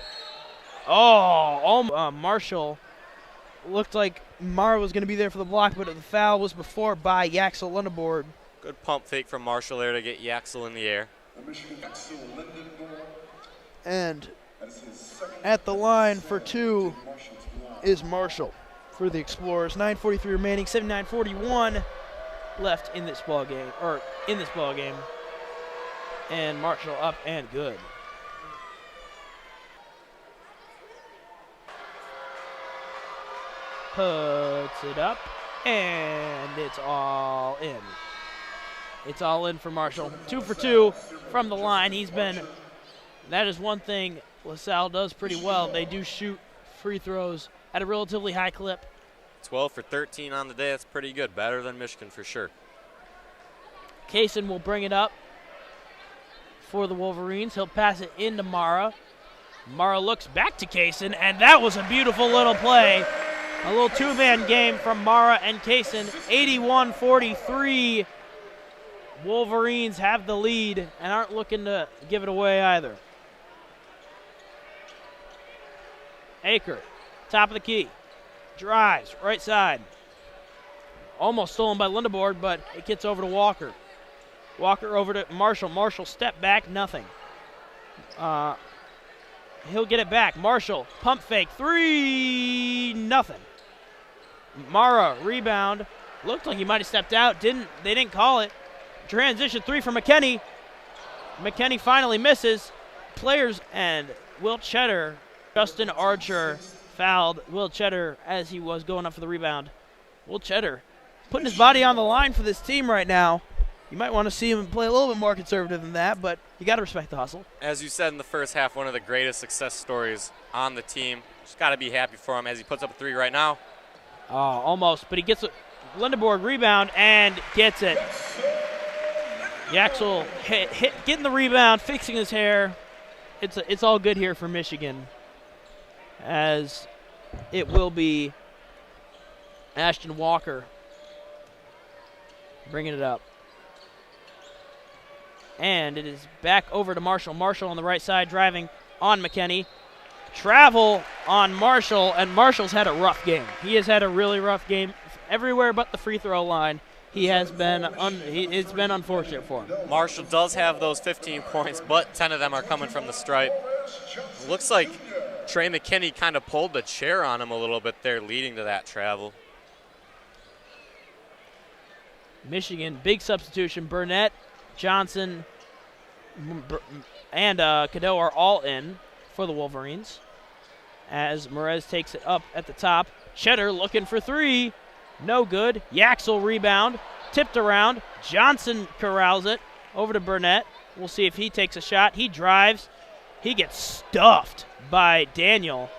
Marshall looked like Mara was going to be there for the block, but the foul was before by Yaxel Lindeborg. Good pump fake from Marshall there to get Yaxel in the air. And at the line for two is Marshall for the Explorers. 9:43 remaining, 79-41 left in this ball game. And Marshall up and good. Puts it up, and it's all in. It's all in for Marshall. 2 for 2 from the line. That is one thing LaSalle does pretty well. They do shoot free throws at a relatively high clip. 12 for 13 on the day. That's pretty good. Better than Michigan for sure. Kaysen will bring it up for the Wolverines. He'll pass it into Mara. Mara looks back to Kaysen, and that was a beautiful little play. A little two-man game from Mara and Kaysen. 81-43. Wolverines have the lead and aren't looking to give it away either. Aker, top of the key. Drives, right side. Almost stolen by Lindeborg, but it gets over to Walker. Walker over to Marshall. Marshall step back, nothing. He'll get it back. Marshall, pump fake, 3, nothing. Mara, rebound. Looked like he might have stepped out. They didn't call it. Transition 3 for McKinney. McKinney finally misses. Players and Will Cheddar. Justin Archer fouled Will Cheddar as he was going up for the rebound. Will Cheddar putting his body on the line for this team right now. You might want to see him play a little bit more conservative than that, but you got to respect the hustle. As you said in the first half, one of the greatest success stories on the team. Just got to be happy for him as he puts up a 3 right now. Oh, almost, but he gets a Lindeborg rebound and gets it. Yaxel getting the rebound, fixing his hair. It's all good here for Michigan, as it will be Ashton Walker bringing it up. And it is back over to Marshall. Marshall on the right side driving on McKinney. Travel on Marshall, and Marshall's had a rough game. He has had a really rough game everywhere but the free throw line. He has been it's been unfortunate for him. Marshall does have those 15 points, but 10 of them are coming from the stripe. Looks like Trey McKinney kind of pulled the chair on him a little bit there, leading to that travel. Michigan, big substitution. Burnett, Johnson, and Cadeau are all in for the Wolverines as Merez takes it up at the top. Cheddar looking for three. No good. Yaxel rebound. Tipped around. Johnson corrals it over to Burnett. We'll see if he takes a shot. He drives. He gets stuffed by Daniel.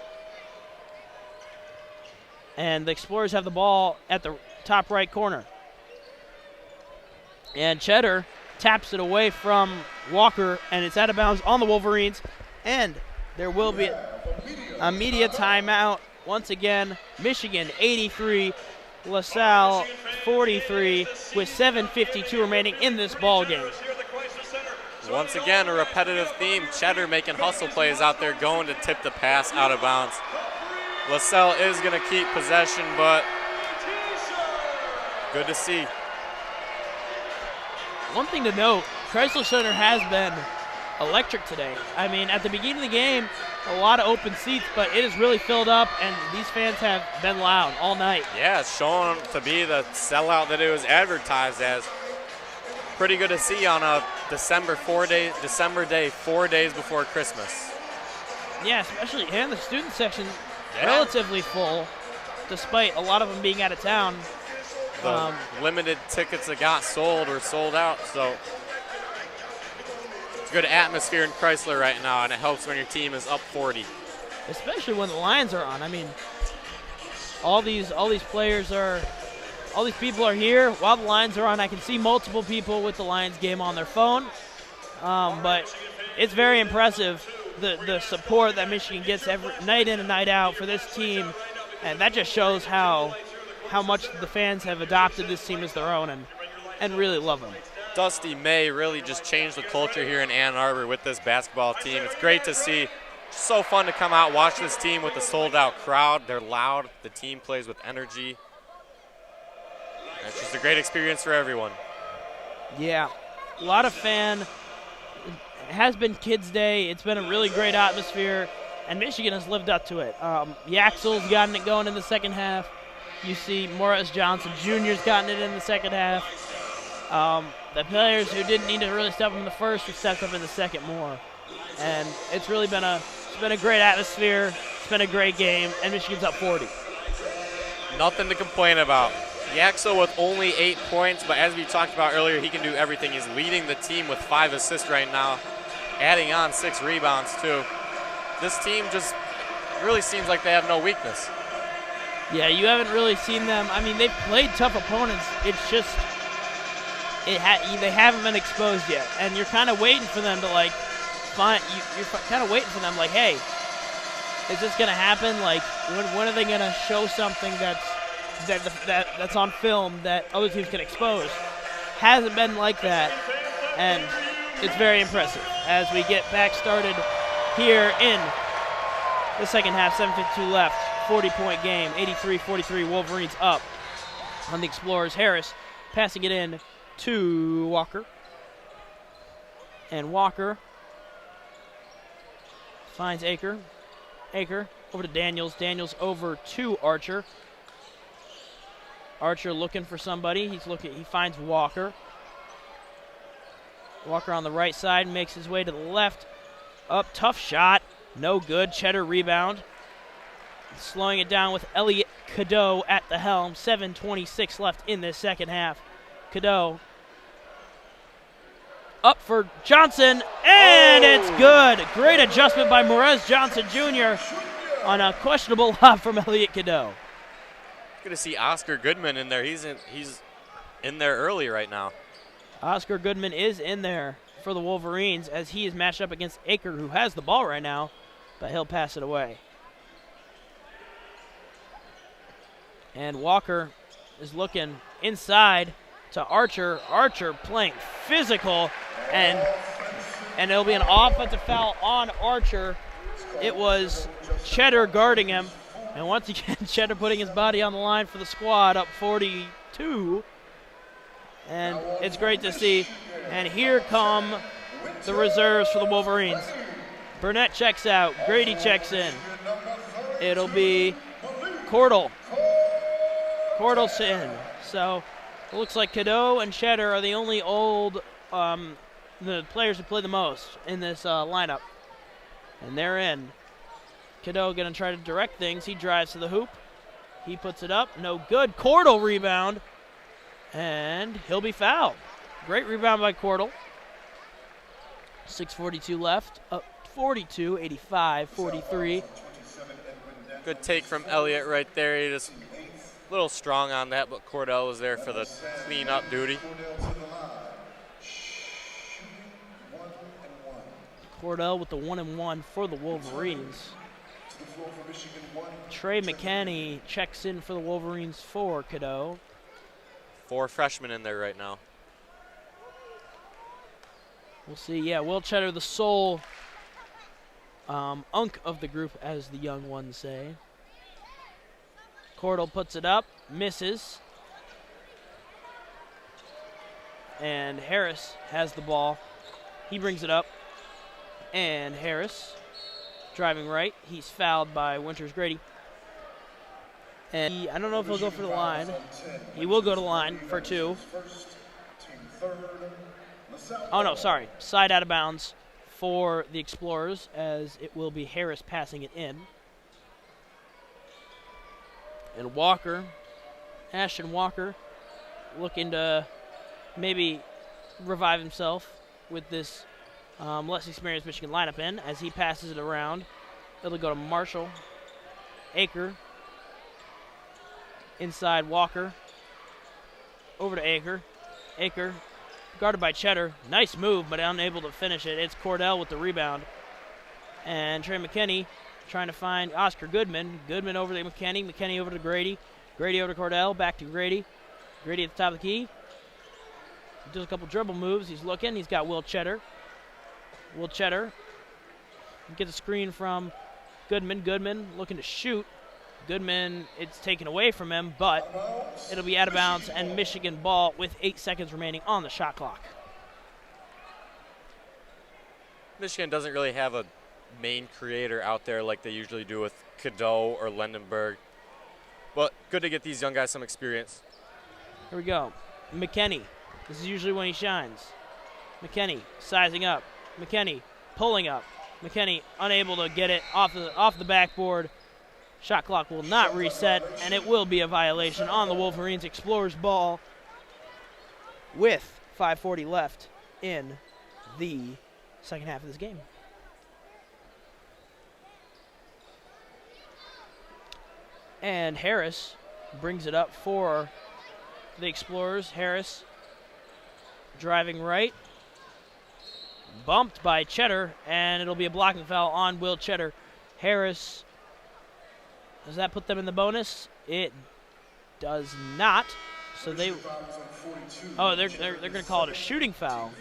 And the Explorers have the ball at the top right corner. And Cheddar taps it away from Walker, and it's out of bounds on the Wolverines. And there will be a media timeout. Once again, Michigan 83, LaSalle 43, with 7:52 remaining in this ball game. Once again, a repetitive theme. Cheddar making hustle plays out there, going to tip the pass out of bounds. LaSalle is going to keep possession, but good to see. One thing to note, Chrysler Center has been electric today. I mean, at the beginning of the game, a lot of open seats, but it is really filled up, and these fans have been loud all night. Yeah, it's shown to be the sellout that it was advertised as. Pretty good to see on a December day, 4 days before Christmas. Yeah, especially in the student section, Yeah. relatively full, despite a lot of them being out of town. The limited tickets that got sold were sold out, so it's a good atmosphere in Chrysler right now, and it helps when your team is up 40. Especially when the Lions are on. I mean, all these people are here while the Lions are on. I can see multiple people with the Lions game on their phone, but it's very impressive the support that Michigan gets every night in and night out for this team, and that just shows how much the fans have adopted this team as their own and really love them. Dusty May really just changed the culture here in Ann Arbor with this basketball team. It's great to see. So fun to come out, watch this team with a sold-out crowd. They're loud. The team plays with energy. It's just a great experience for everyone. Yeah, a lot of fan. It has been Kids Day. It's been a really great atmosphere, and Michigan has lived up to it. Yaxel's gotten it going in the second half. You see Morris Johnson Jr.'s gotten it in the second half. The players who didn't need to really step up in the first have stepped up in the second more. And it's really been a great atmosphere. It's been a great game, and Michigan's up 40. Nothing to complain about. Yaxel with only 8 points, but as we talked about earlier, he can do everything. He's leading the team with 5 assists right now, adding on 6 rebounds too. This team just really seems like they have no weakness. Yeah, you haven't really seen them. I mean, they've played tough opponents. It's just they haven't been exposed yet, and you're kind of waiting for them to you're kind of waiting for them, like, hey, is this gonna happen? Like, when are they gonna show something that's on film that other teams can expose? Hasn't been like that, and it's very impressive as we get back started here in the second half. 7:52 left. 40-point game, 83-43, Wolverines up on the Explorers. Harris passing it in to Walker. And Walker finds Aker. Aker over to Daniels. Daniels over to Archer. Archer looking for somebody. He finds Walker. Walker on the right side makes his way to the left. Up, tough shot. No good. Cheddar rebound. Slowing it down with Elliot Cadeau at the helm. 7:26 left in this second half. Cadeau up for Johnson, and it's good. Great adjustment by Morez Johnson Jr. on a questionable lob from Elliot Cadeau. Good to see Oscar Goodman in there. He's in there early right now. Oscar Goodman is in there for the Wolverines as he is matched up against Aker, who has the ball right now, but he'll pass it away. And Walker is looking inside to Archer. Archer playing physical, and it'll be an offensive foul on Archer. It was Cheddar guarding him, and once again, Cheddar putting his body on the line for the squad, up 42. And it's great to see. And here come the reserves for the Wolverines. Burnett checks out. Grady checks in. It'll be Cordell. Cordell's in. So it looks like Cadeau and Cheddar are the only old the players who play the most in this lineup. And they're in. Cadeau going to try to direct things. He drives to the hoop. He puts it up. No good. Cordell rebound. And he'll be fouled. Great rebound by Cordell. 6:42 left. Up 42, 85, 43. Good take from Elliott right there. He just a little strong on that, but Cordell was there for the clean-up duty. Cordell with the 1-and-1 for the Wolverines. Trey McKinney checks in for the Wolverines for Cadeau. 4 freshmen in there right now. We'll see. Yeah, Will Cheddar, the sole unk of the group, as the young ones say. Cordell puts it up, misses. And Harris has the ball. He brings it up. And Harris driving right. He's fouled by Winters Grady. And I don't know if he'll go for the line. He will go to the line for 2. Oh, no, sorry. Side out of bounds for the Explorers, as it will be Harris passing it in. And Walker, Ashton Walker, looking to maybe revive himself with this less experienced Michigan lineup in, as he passes it around. It'll go to Marshall. Aker. Inside Walker. Over to Aker. Aker guarded by Cheddar. Nice move, but unable to finish it. It's Cordell with the rebound. And Trey McKinney trying to find Oscar Goodman. Goodman over to McKinney. McKinney over to Grady. Grady over to Cordell. Back to Grady. Grady at the top of the key. Does a couple dribble moves. He's looking. He's got Will Cheddar. Will Cheddar gets a screen from Goodman. Goodman looking to shoot. Goodman, it's taken away from him, but it'll be out of bounds and Michigan ball with 8 seconds remaining on the shot clock. Michigan doesn't really have a main creator out there like they usually do with Cadeau or Lendenberg. But good to get these young guys some experience. Here we go. McKinney. This is usually when he shines. McKinney sizing up. McKinney pulling up. McKinney unable to get it off the backboard. Shot clock will not reset, and it will be a violation on the Wolverines. Explorers ball with 5:40 left in the second half of this game. And Harris brings it up for the Explorers. Harris driving right. Bumped by Cheddar, and it'll be a blocking foul on Will Cheddar. Harris, does that put them in the bonus? It does not. So they're going to call it a shooting foul.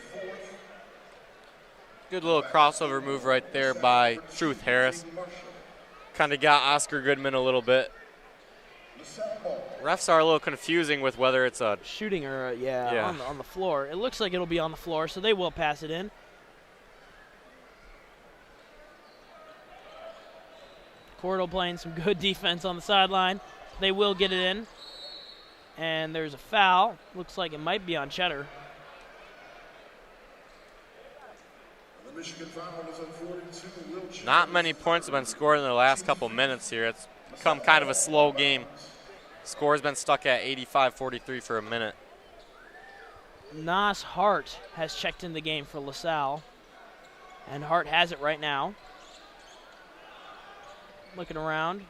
Good little crossover move right there by Truth Harris. Kind of got Oscar Goodman a little bit. Refs are a little confusing with whether it's a shooting or on the floor. It looks like it'll be on the floor, so they will pass it in. Cordell playing some good defense on the sideline. They will get it in. And there's a foul. Looks like it might be on Cheddar. Not many points have been scored in the last couple minutes here. It's become kind of a slow game. Score's been stuck at 85-43 for a minute. Nas Hart has checked in the game for LaSalle. And Hart has it right now. Looking around.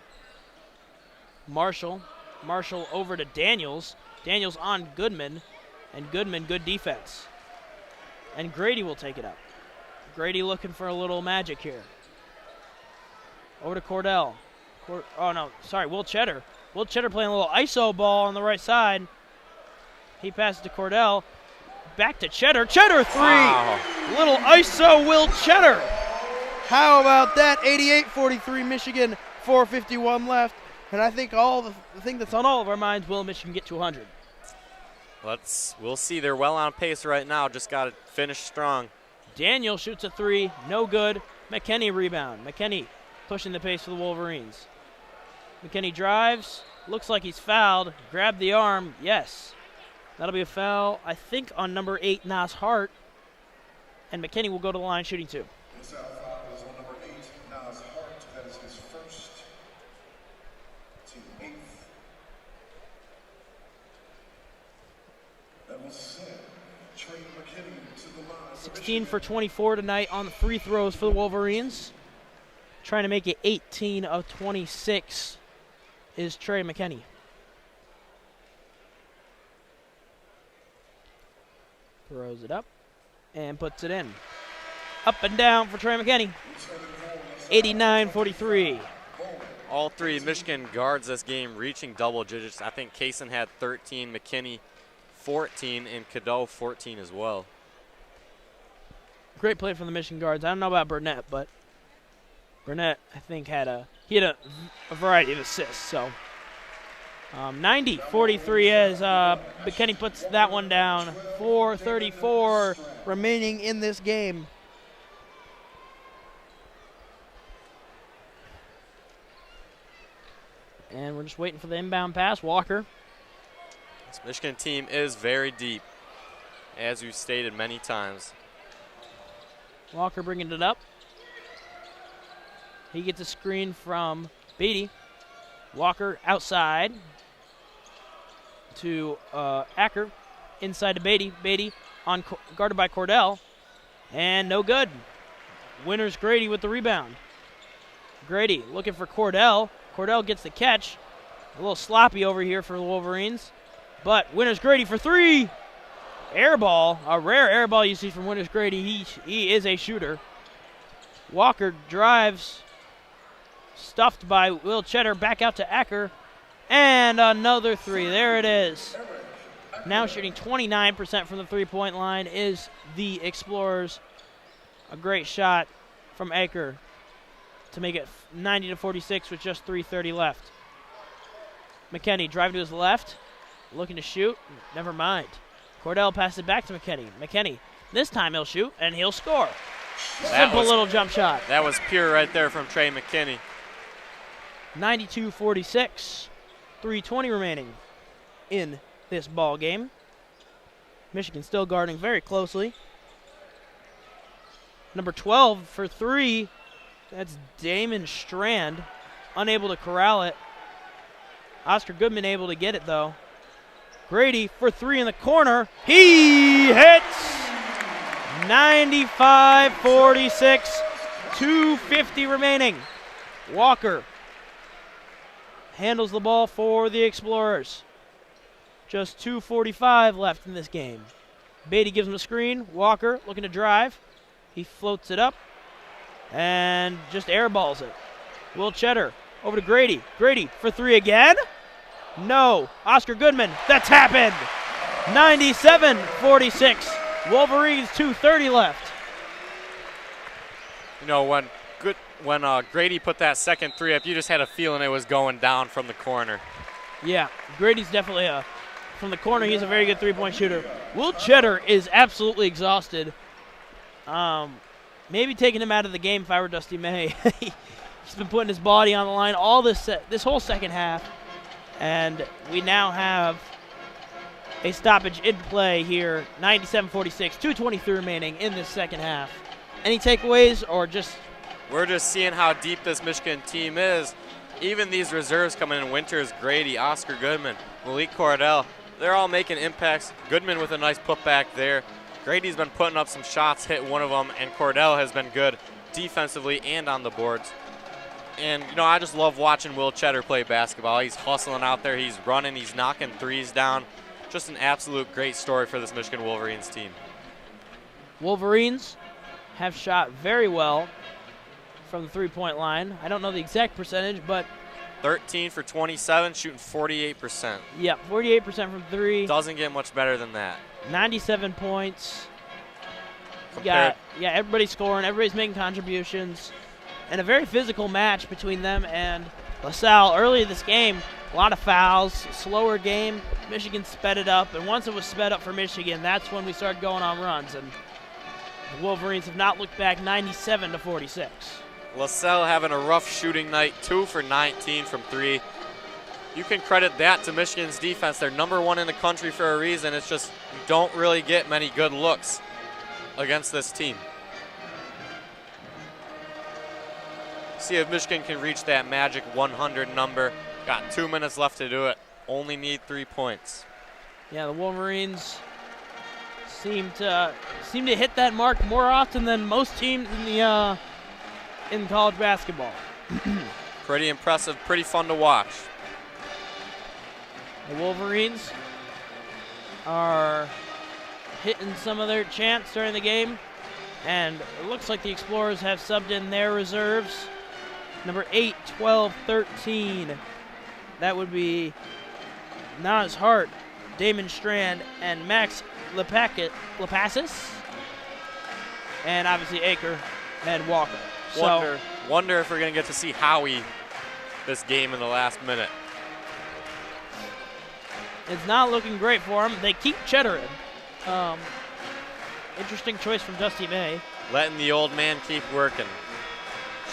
Marshall over to Daniels. Daniels on Goodman. And Goodman, good defense. And Grady will take it up. Grady looking for a little magic here. Over to Cordell. Will Cheddar. Will Cheddar playing a little ISO ball on the right side. He passes to Cordell. Back to Cheddar. Cheddar three. Wow. Little ISO Will Cheddar. How about that? 88-43 Michigan, 4:51 left. And I think the thing that's on all of our minds, will Michigan get to 100? We'll see. They're well on pace right now. Just got to finish strong. Daniel shoots a three. No good. McKinney rebound. McKinney pushing the pace for the Wolverines. McKinney drives. Looks like he's fouled. Grabbed the arm. Yes. That'll be a foul, I think, on number 8, Nas Hart. And McKinney will go to the line shooting 2. This foul is on number 8, Nas Hart. That is his first, team 8th. That was sent. Trey McKinney to the line. 16 for 24 tonight on the free throws for the Wolverines. Trying to make it 18 of 26 is Trey McKinney. Throws it up and puts it in. Up and down for Trey McKinney. 89-43. All three Michigan guards this game reaching double digits. I think Kaysen had 13, McKinney 14, and Cadeau 14 as well. Great play from the Michigan guards. I don't know about Burnett, but Burnett, I think, had a variety of assists. So 90-43 as McKinney puts that one down. 4:34 remaining in this game. And we're just waiting for the inbound pass. Walker. This Michigan team is very deep, as we've stated many times. Walker bringing it up. He gets a screen from Beatty. Walker outside to Acker. Inside to Beatty. Beatty guarded by Cordell. And no good. Winters Grady with the rebound. Grady looking for Cordell. Cordell gets the catch. A little sloppy over here for the Wolverines. But Winters Grady for three. Air ball. A rare air ball you see from Winters Grady. He is a shooter. Walker drives. Stuffed by Will Cheddar. Back out to Acker. And another three. There it is. Now shooting 29% from the three-point line is the Explorers. A great shot from Acker to make it 90-46 with just 3:30 left. McKinney driving to his left. Looking to shoot. Never mind. Cordell passes it back to McKinney. McKinney, this time he'll shoot, and he'll score. Simple little jump shot. That was pure right there from Trey McKinney. 92-46. 3:20 remaining in this ball game. Michigan still guarding very closely. Number 12 for three. That's Damon Strand. Unable to corral it. Oscar Goodman able to get it, though. Grady for three in the corner. He hits! 95-46. 2:50 remaining. Walker handles the ball for the Explorers. Just 2:45 left in this game. Beatty gives him a screen. Walker looking to drive. He floats it up and just airballs it. Will Cheddar over to Grady. Grady for three again. No. Oscar Goodman. That's happened. 97-46. Wolverines 2:30 left. You know, when Grady put that second three up, you just had a feeling it was going down from the corner. Yeah, Grady's definitely from the corner. He's a very good three-point shooter. Will Cheddar is absolutely exhausted. Maybe taking him out of the game if I were Dusty May. He's been putting his body on the line all this whole second half. And we now have a stoppage in play here. 97-46, 2:23 remaining in this second half. Any takeaways or just? We're just seeing how deep this Michigan team is. Even these reserves coming in, Winters, Grady, Oscar Goodman, Malik Cordell, they're all making impacts. Goodman with a nice putback there. Grady's been putting up some shots, hit one of them, and Cordell has been good defensively and on the boards. And, you know, I just love watching Will Cheddar play basketball. He's hustling out there. He's running. He's knocking threes down. Just an absolute great story for this Michigan Wolverines team. Wolverines have shot very well from the three-point line. I don't know the exact percentage, but 13 for 27, shooting 48%. Yep, 48% from three. Doesn't get much better than that. 97 points. Compared- Everybody's scoring. Everybody's making contributions. And a very physical match between them and LaSalle. Early in this game, a lot of fouls, slower game. Michigan sped it up. And once it was sped up for Michigan, that's when we started going on runs. And the Wolverines have not looked back, 97 to 46. LaSalle having a rough shooting night, 2 for 19 from three. You can credit that to Michigan's defense. They're #1 in the country for a reason. It's just you don't really get many good looks against this team. See if Michigan can reach that magic 100 number. Got 2 minutes left to do it. Only need 3 points. Yeah, the Wolverines seem to hit that mark more often than most teams in college basketball. Pretty impressive, pretty fun to watch. The Wolverines are hitting some of their chants during the game, and it looks like the Explorers have subbed in their reserves. Number 8, 12, 13. That would be Nas Hart, Damon Strand, and Max Lepasis, and obviously Aker and Walker. Wonder if we're going to get to see Howie this game in the last minute. It's not looking great for him. They keep Cheddar in. Interesting choice from Dusty May. Letting the old man keep working.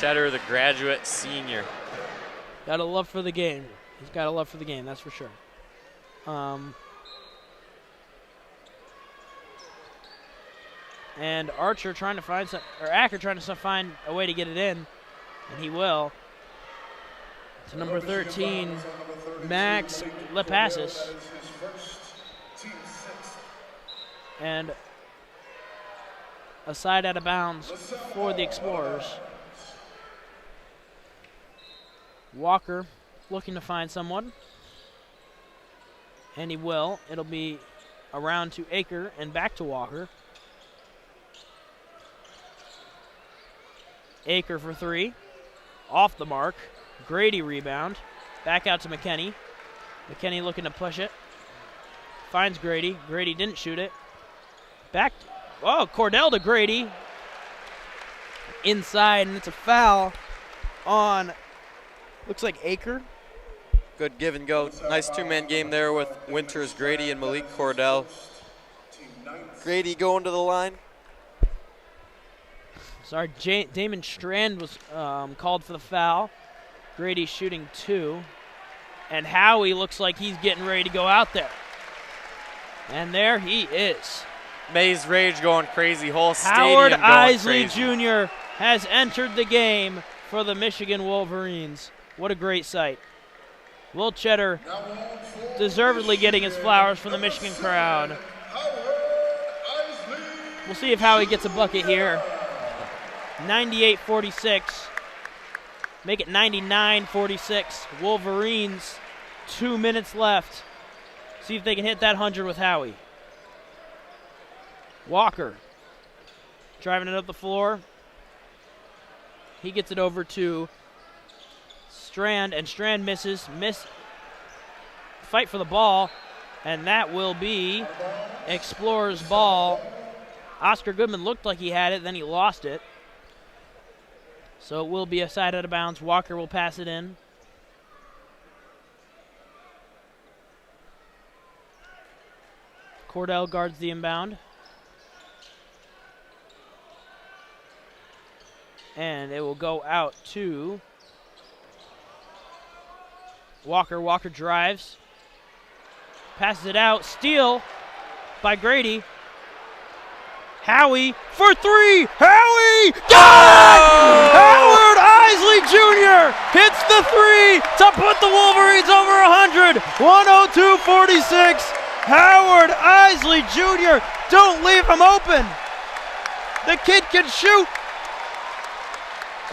Cheddar, the graduate senior. Got a love for the game. He's got a love for the game, that's for sure. And Archer trying to find Acker trying to find a way to get it in, and he will. To number 13, Max Lepasis. And a side out of bounds for the Explorers. Walker looking to find someone, and he will. It'll be around to Aker and back to Walker. Aker for three, off the mark. Grady rebound, back out to McKinney. McKinney looking to push it. Finds Grady. Grady didn't shoot it. Back, Cordell to Grady. Inside, and it's a foul on, looks like Aker. Good give and go. Nice two-man game there with Winters, Grady, and Malik Cordell. Grady going to the line. Sorry, Damon Strand was called for the foul. Grady shooting two. And Howie looks like he's getting ready to go out there. And there he is. Mays Rage going crazy. Whole stadium Howard going Isley crazy. Jr. has entered the game for the Michigan Wolverines. What a great sight. Will Cheddar deservedly getting his flowers from the Michigan crowd. We'll see if Howie gets a bucket here. 98-46. Make it 99-46. Wolverines, 2 minutes left. See if they can hit that 100 with Howie. Walker driving it up the floor. He gets it over to Strand, and Strand misses. Fight for the ball, and that will be Explorers' ball. Oscar Goodman looked like he had it, then he lost it. So it will be a side out of bounds. Walker will pass it in. Cordell guards the inbound. And it will go out to Walker. Walker drives. Passes it out. Steal by Grady. Howie for three. Howie got it! Howard Isley Jr. hits the three to put the Wolverines over 100. 102-46. Howard Isley Jr. Don't leave him open. The kid can shoot.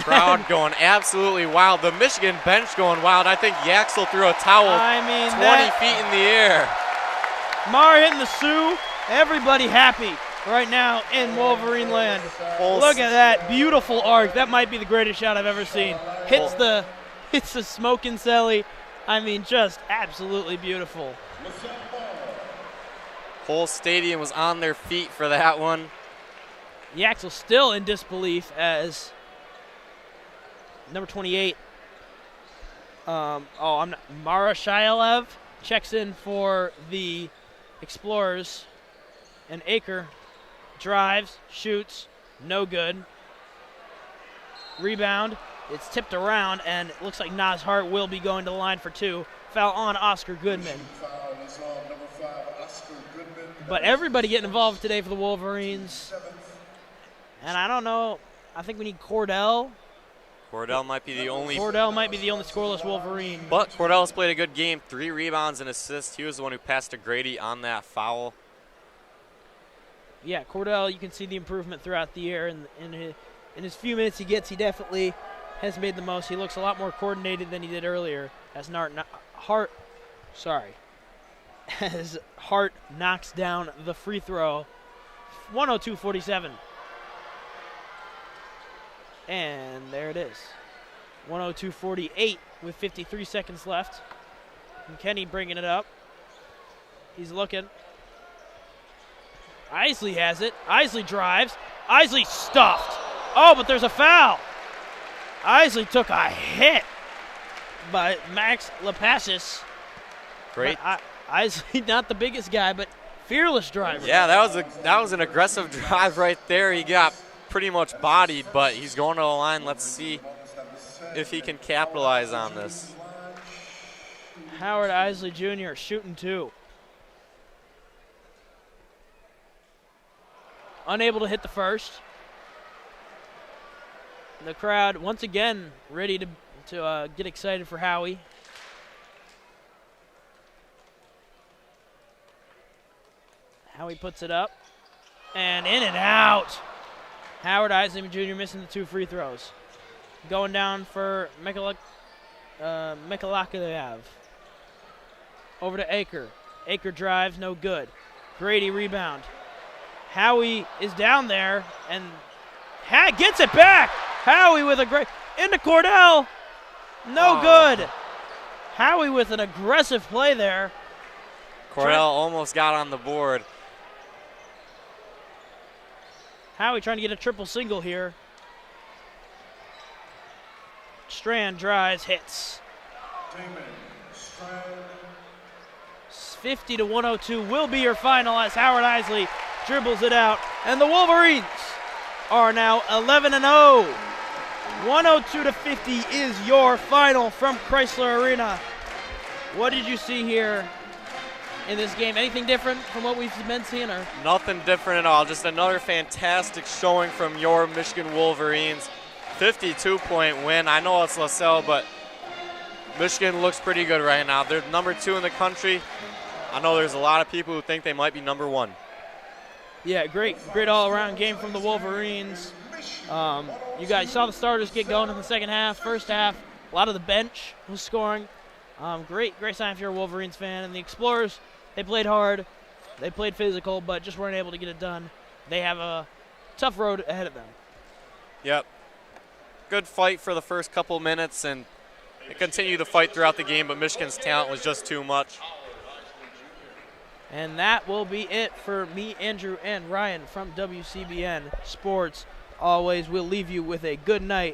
Crowd going absolutely wild. The Michigan bench going wild. I think Yaxel threw a towel 20 feet in the air. Mar hitting the Sioux. Everybody happy right now in Wolverine land. Look at that beautiful arc. That might be the greatest shot I've ever seen. Hits It's a smoking Selle. I mean, just absolutely beautiful. Whole stadium was on their feet for that one. Yaxel still in disbelief as number 28. Marashailev checks in for the Explorers. And Aker drives, shoots, no good. Rebound. It's tipped around, and it looks like Nas Hart will be going to the line for 2. Foul on Oscar Goodman. But everybody getting involved today for the Wolverines. And I don't know. I think we need Cordell. Cordell might be the only scoreless Wolverine. But Cordell's played a good game. 3 rebounds and assists. He was the one who passed to Grady on that foul. Yeah, Cordell, you can see the improvement throughout the year. And in his few minutes he gets, he definitely has made the most. He looks a lot more coordinated than he did earlier as as Hart knocks down the free throw. 102-47. And there it is. 102-48 with 53 seconds left. And Kenny bringing it up. He's looking. Isley has it. Isley drives. Isley stuffed. Oh, but there's a foul. Isley took a hit by Max Lepasis. Great. Isley, not the biggest guy, but fearless driver. Yeah, that was an aggressive drive right there. He got pretty much bodied, but he's going to the line. Let's see if he can capitalize on this. Howard Isley Jr. shooting 2. Unable to hit the first. The crowd once again ready to get excited for Howie. Howie puts it up and in and out. Howard Isley Jr. missing the 2 free throws. Going down for Mikalakayev. Over to Aker. Aker drives, no good. Grady rebound. Howie is down there and gets it back. Howie with a great into Cordell. No good. Howie with an aggressive play there. Cordell almost got on the board. Howie trying to get a triple single here. Strand drives, hits. 50-102 will be your final as Howard Isley dribbles it out. And the Wolverines are now 11-0. 102-50 is your final from Chrysler Arena. What did you see here in this game? Anything different from what we've been seeing? Or? Nothing different at all. Just another fantastic showing from your Michigan Wolverines. 52-point win. I know it's LaSalle, but Michigan looks pretty good right now. They're number 2 in the country. I know there's a lot of people who think they might be number 1. Yeah, great all-around game from the Wolverines. You guys saw the starters get going in the second half. First half, a lot of the bench was scoring. Great sign if you're a Wolverines fan. And the Explorers, they played hard, they played physical, but just weren't able to get it done. They have a tough road ahead of them. Yep. Good fight for the first couple minutes, and they continued to fight throughout the game, but Michigan's talent was just too much. And that will be it for me, Andrew, and Ryan from WCBN Sports. Always, we'll leave you with a good night